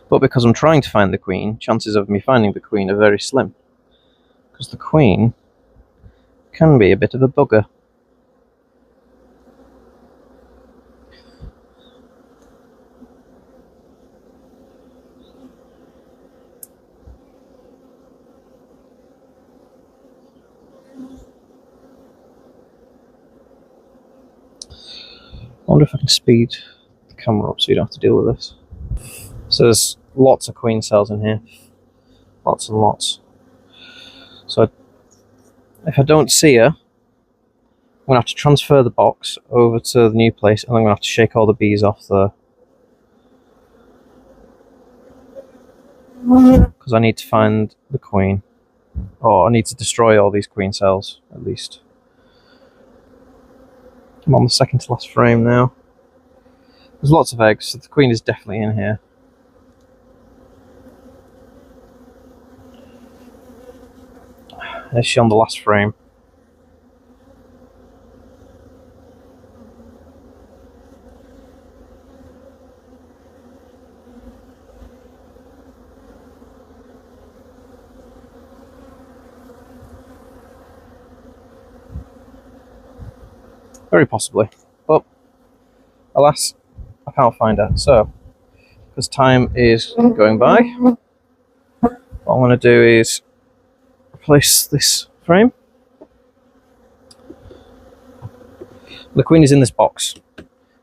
But because I'm trying to find the queen, chances of me finding the queen are very slim. Because the queen can be a bit of a bugger. I wonder if I can speed the camera up so you don't have to deal with this. So there's lots of queen cells in here. Lots and lots. So if I don't see her, I'm going to have to transfer the box over to the new place, and I'm going to have to shake all the bees off there. Because I need to find the queen. Or I need to destroy all these queen cells, at least. I'm on the second to last frame now. There's lots of eggs, so the queen is definitely in here. Is she on the last frame? Very possibly, but alas, I can't find her. So, because time is going by, what I want to do is replace this frame. The queen is in this box,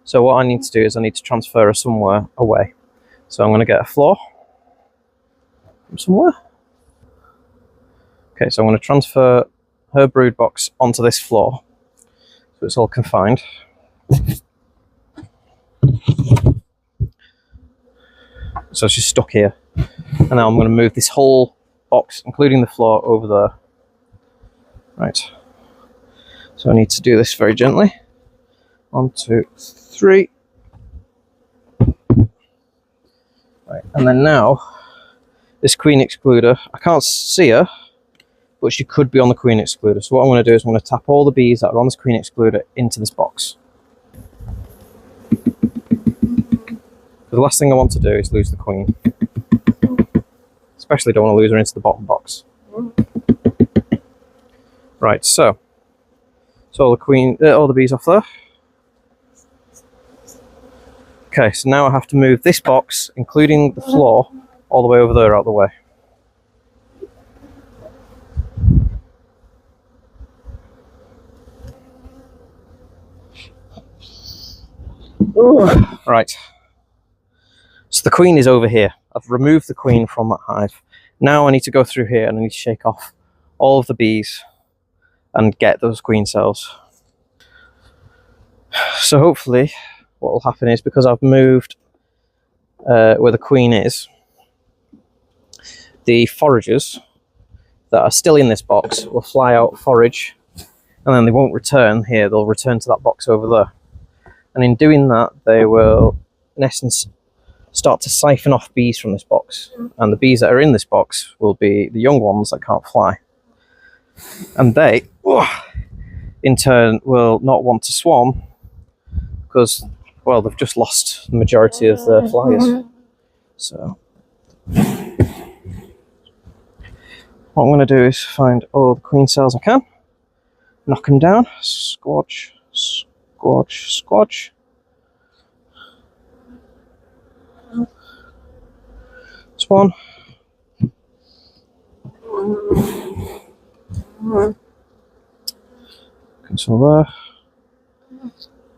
so what I need to do is I need to transfer her somewhere away. So I'm going to get a floor from somewhere. Okay, so I'm going to transfer her brood box onto this floor, so it's all confined. So she's stuck here. And now I'm going to move this whole box, including the floor, over there. Right. So I need to do this very gently. 1, 2, 3. Right, and then now, this queen excluder, I can't see her, but she could be on the queen excluder. So what I'm going to do is I'm going to tap all the bees that are on this queen excluder into this box. The last thing I want to do is lose the queen. Especially don't want to lose her into the bottom box. Right, so all the bees off there. Okay, so now I have to move this box, including the floor, all the way over there out of the way. Right. So the queen is over here. I've removed the queen from that hive. Now I need to go through here and I need to shake off all of the bees and get those queen cells. So hopefully what will happen is, because I've moved where the queen is, the foragers that are still in this box will fly out, forage, and then they won't return here. They'll return to that box over there. And in doing that, they will, in essence, start to siphon off bees from this box. And the bees that are in this box will be the young ones that can't fly. And they, in turn, will not want to swarm because, well, they've just lost the majority of their flyers. So what I'm going to do is find all the queen cells I can, knock them down, squatch, squatch, squatch. That's one. Cancel there.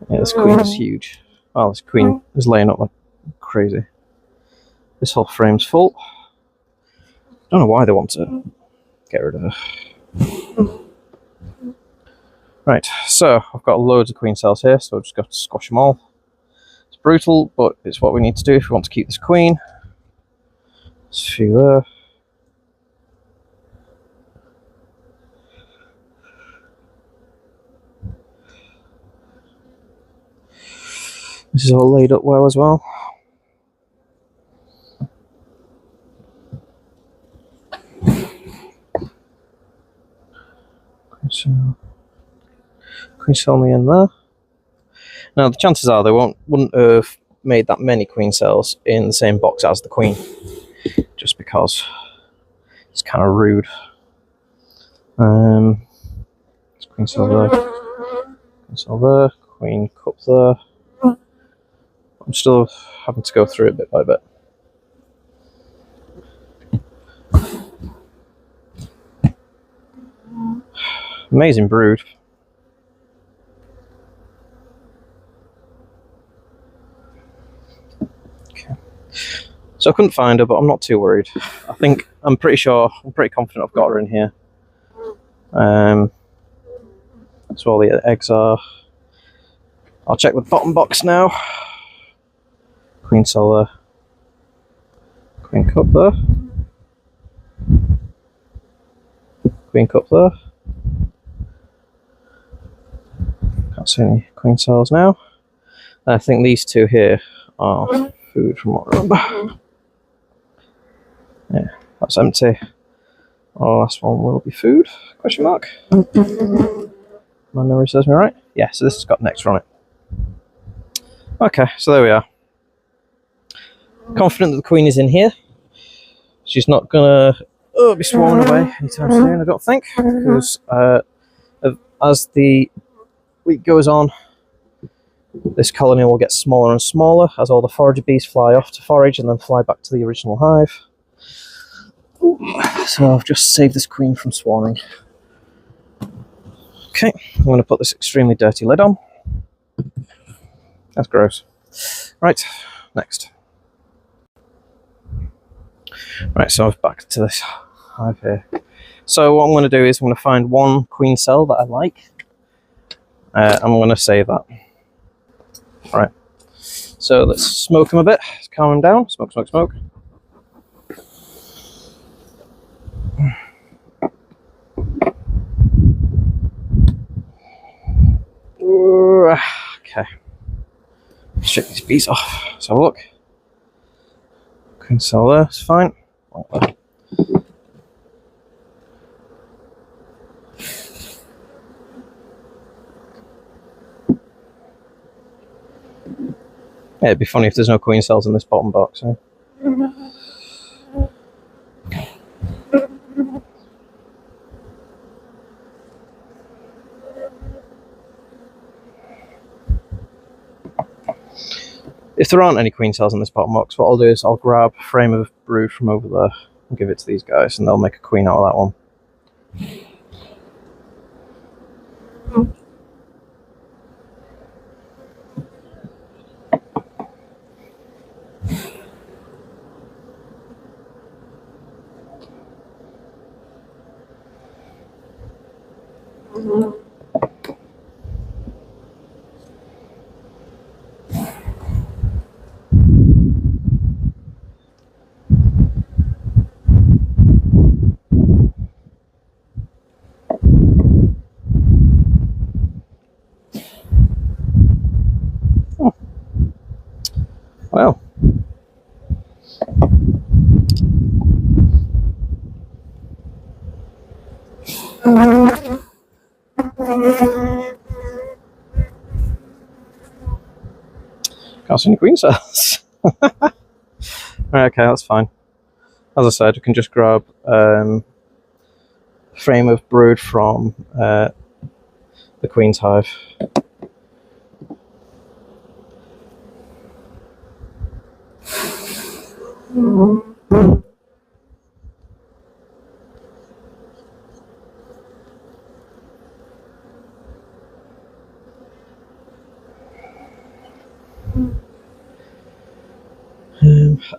Yeah, this queen is huge. Oh, this queen is laying up like crazy. This whole frame's full. Don't know why they want to get rid of her. Right, so I've got loads of queen cells here, so I've just got to squash them all. It's brutal, but it's what we need to do if we want to keep this queen. There's a few there. This is all laid up well as well. Queen cell on the end there. Now the chances are they wouldn't have made that many queen cells in the same box as the queen, just because it's kind of rude. Queen cell there, queen cup there. I'm still having to go through it bit by bit. Amazing brood. Okay. So I couldn't find her, but I'm not too worried. I'm pretty confident I've got her in here. That's where all the eggs are. I'll check the bottom box now. Queen cell there. Queen cup there. Queen cup there. Can't see any queen cells now. I think these two here are food from what I remember. Yeah, that's empty. Oh, last one will be food? Question mark. My memory serves me right. Yeah, so this has got nectar on it. Okay, so there we are. Confident that the queen is in here. She's not gonna be swarming away anytime soon, I don't think, because as the week goes on, this colony will get smaller and smaller as all the forager bees fly off to forage and then fly back to the original hive. So I've just saved this queen from swarming. Okay, I'm going to put this extremely dirty lid on. That's gross. Right, next. Right, so I'm back to this hive here. So what I'm going to do is I'm going to find one queen cell that I like. I'm going to save that. Right, so let's smoke them a bit, let's calm them down. Smoke, smoke, smoke. Okay, let's check these bees off. Let's have a look. Queen cell there, it's fine. Yeah, it'd be funny if there's no queen cells in this bottom box. Eh? If there aren't any queen cells in this bottom box, what I'll do is I'll grab a frame of brood from over there and give it to these guys, and they'll make a queen out of that one. Well, can't see any queen cells. Right, okay, that's fine. As I said, I can just grab a frame of brood from the queen's hive.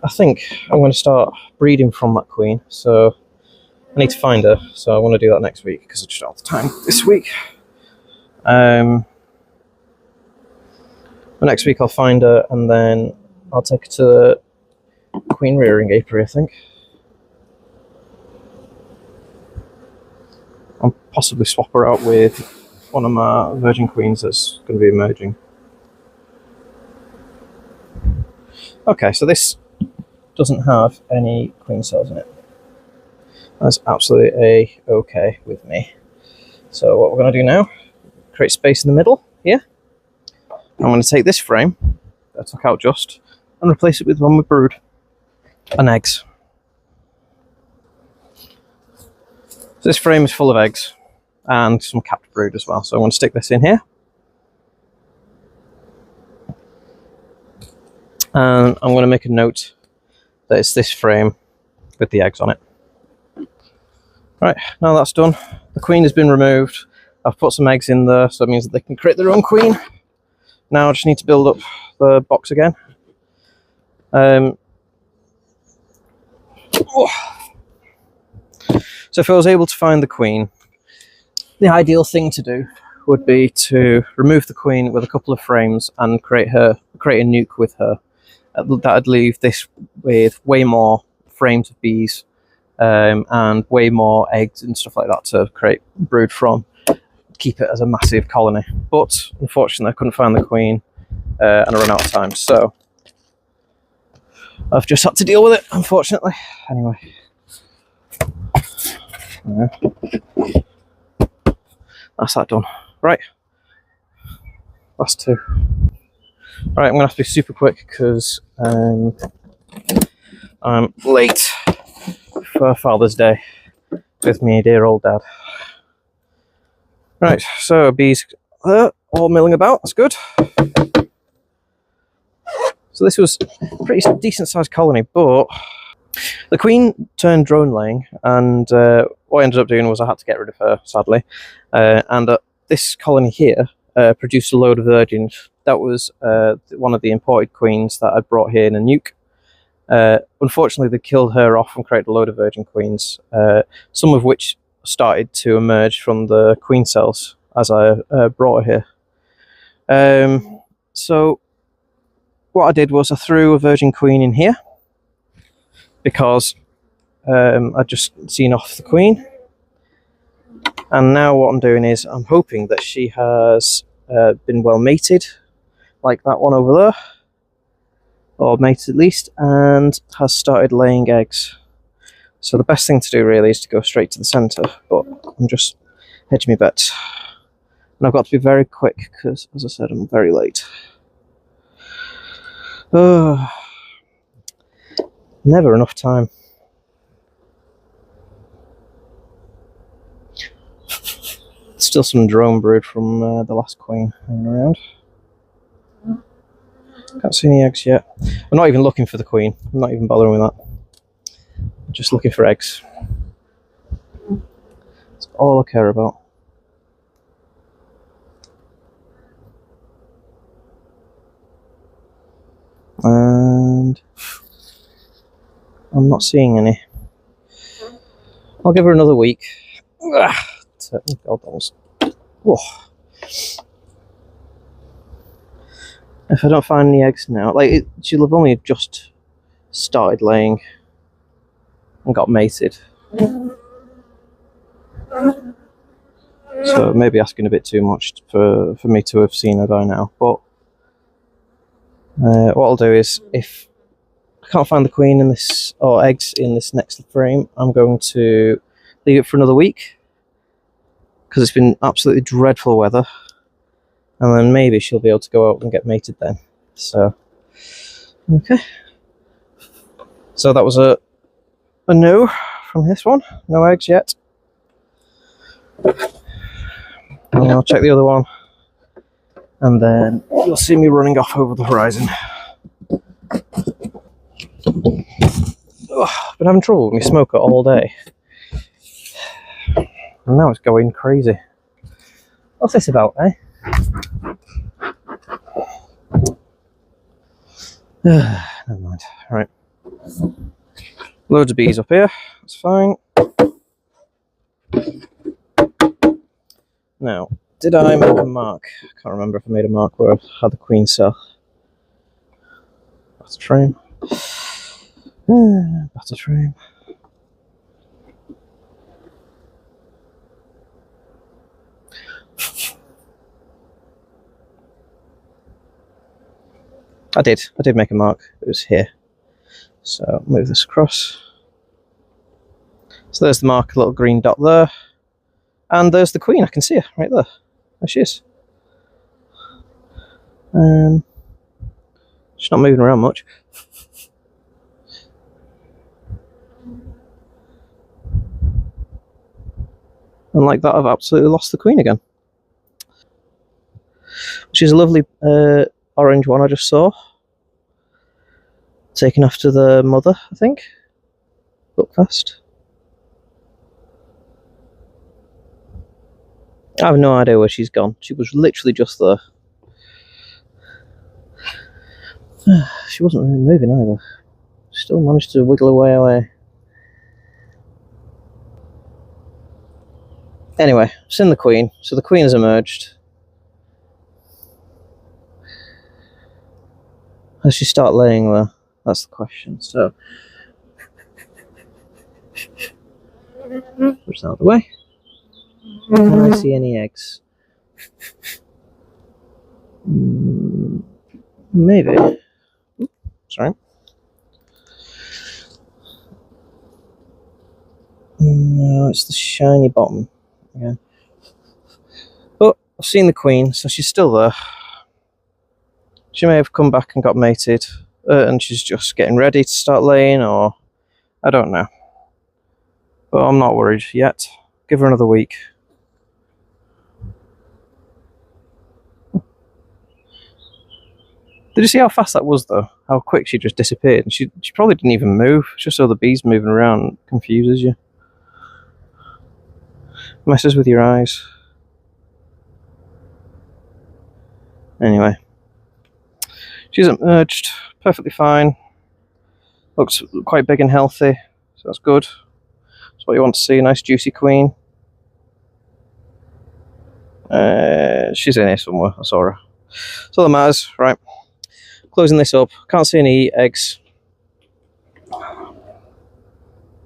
I think I'm going to start breeding from that queen, so I need to find her, so I want to do that next week because I just don't have the time this week. But next week I'll find her and then I'll take her to the queen rearing apiary, I think. I'll possibly swap her out with one of my virgin queens that's going to be emerging. Okay, so this doesn't have any queen cells in it. That's absolutely okay with me. So what we're going to do now, create space in the middle here. I'm going to take this frame that I took out just and replace it with one with brood and eggs. So this frame is full of eggs and some capped brood as well. So I'm going to stick this in here. And I'm going to make a note that it's this frame with the eggs on it. Right, now that's done, the queen has been removed. I've put some eggs in there, so that means that they can create their own queen. Now I just need to build up the box again. So if I was able to find the queen, the ideal thing to do would be to remove the queen with a couple of frames and create a nuke with her. That'd leave this with way more frames of bees and way more eggs and stuff like that to create brood from. Keep it as a massive colony. But unfortunately I couldn't find the queen and I ran out of time, so I've just had to deal with it, unfortunately. Anyway. That's that done. Right. Last two. Right, I'm going to have to be super quick because I'm late for Father's Day with me dear old dad. Right, so bees all milling about, that's good. So this was a pretty decent sized colony, but the queen turned drone laying, and what I ended up doing was I had to get rid of her, sadly. And this colony here produced a load of virgins. That was one of the imported queens that I brought here in a nuke. Unfortunately, they killed her off and created a load of virgin queens, some of which started to emerge from the queen cells as I brought her here. So what I did was I threw a virgin queen in here because I'd just seen off the queen. And now what I'm doing is I'm hoping that she has been well mated, like that one over there, or mated at least, and has started laying eggs. So the best thing to do really is to go straight to the centre, but I'm just hedging my bets. And I've got to be very quick because, as I said, I'm very late. Never enough time. Still some drone brood from the last queen hanging around. Can't see any eggs yet. I'm not even looking for the queen. I'm not even bothering with that. I'm just looking for eggs. That's all I care about. And I'm not seeing any. I'll give her another week. God, that was... Whoa. If I don't find any eggs now, like she'll have only just started laying and got mated. So maybe asking a bit too much for me to have seen her by now. But what I'll do is, if I can't find the queen in this, or eggs in this next frame, I'm going to leave it for another week because it's been absolutely dreadful weather. And then maybe she'll be able to go out and get mated then. So, okay. So that was a no from this one. No eggs yet. And I'll check the other one. And then you'll see me running off over the horizon. I've been having trouble with my smoker all day. And now it's going crazy. What's this about, eh? Never mind. Right. Loads of bees up here. That's fine. Now, did I make a mark? I can't remember if I made a mark where I had the queen cell. That's a frame. That's a frame. I did make a mark. It was here. So move this across. So there's the mark, a little green dot there. And there's the queen. I can see her right there. There she is. She's not moving around much. And like that, I've absolutely lost the queen again. Which is a lovely orange one I just saw. Taken after the mother, I think. Look fast. I have no idea where she's gone. She was literally just there. She wasn't really moving either. Still managed to wiggle away. Anyway, I've seen the queen. So the queen has emerged. Does she start laying there? That's the question. So, push that out of the way. Can I see any eggs? Maybe. Sorry. No, it's the shiny bottom again. But I've seen the queen, so she's still there. She may have come back and got mated, and she's just getting ready to start laying, or I don't know. But I'm not worried yet. Give her another week. Did you see how fast that was, though? How quick she just disappeared? And she probably didn't even move. It's just so the bees moving around confuses you. Messes with your eyes. Anyway. She's emerged. Perfectly fine. Looks quite big and healthy. So that's good. That's what you want to see. A nice juicy queen. She's in here somewhere. I saw her. That's all that matters. Right. Closing this up. Can't see any eggs.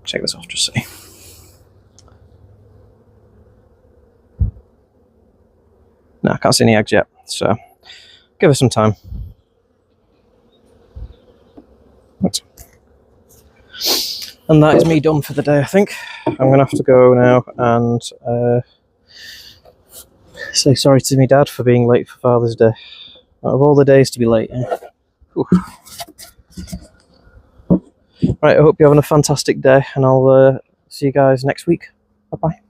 Check this off, just see. No, I can't see any eggs yet. So give her some time. And that is me done for the day, I think. I'm going to have to go now and say sorry to my dad for being late for Father's Day. Out of all the days to be late. Right, I hope you're having a fantastic day, and I'll see you guys next week. Bye-bye.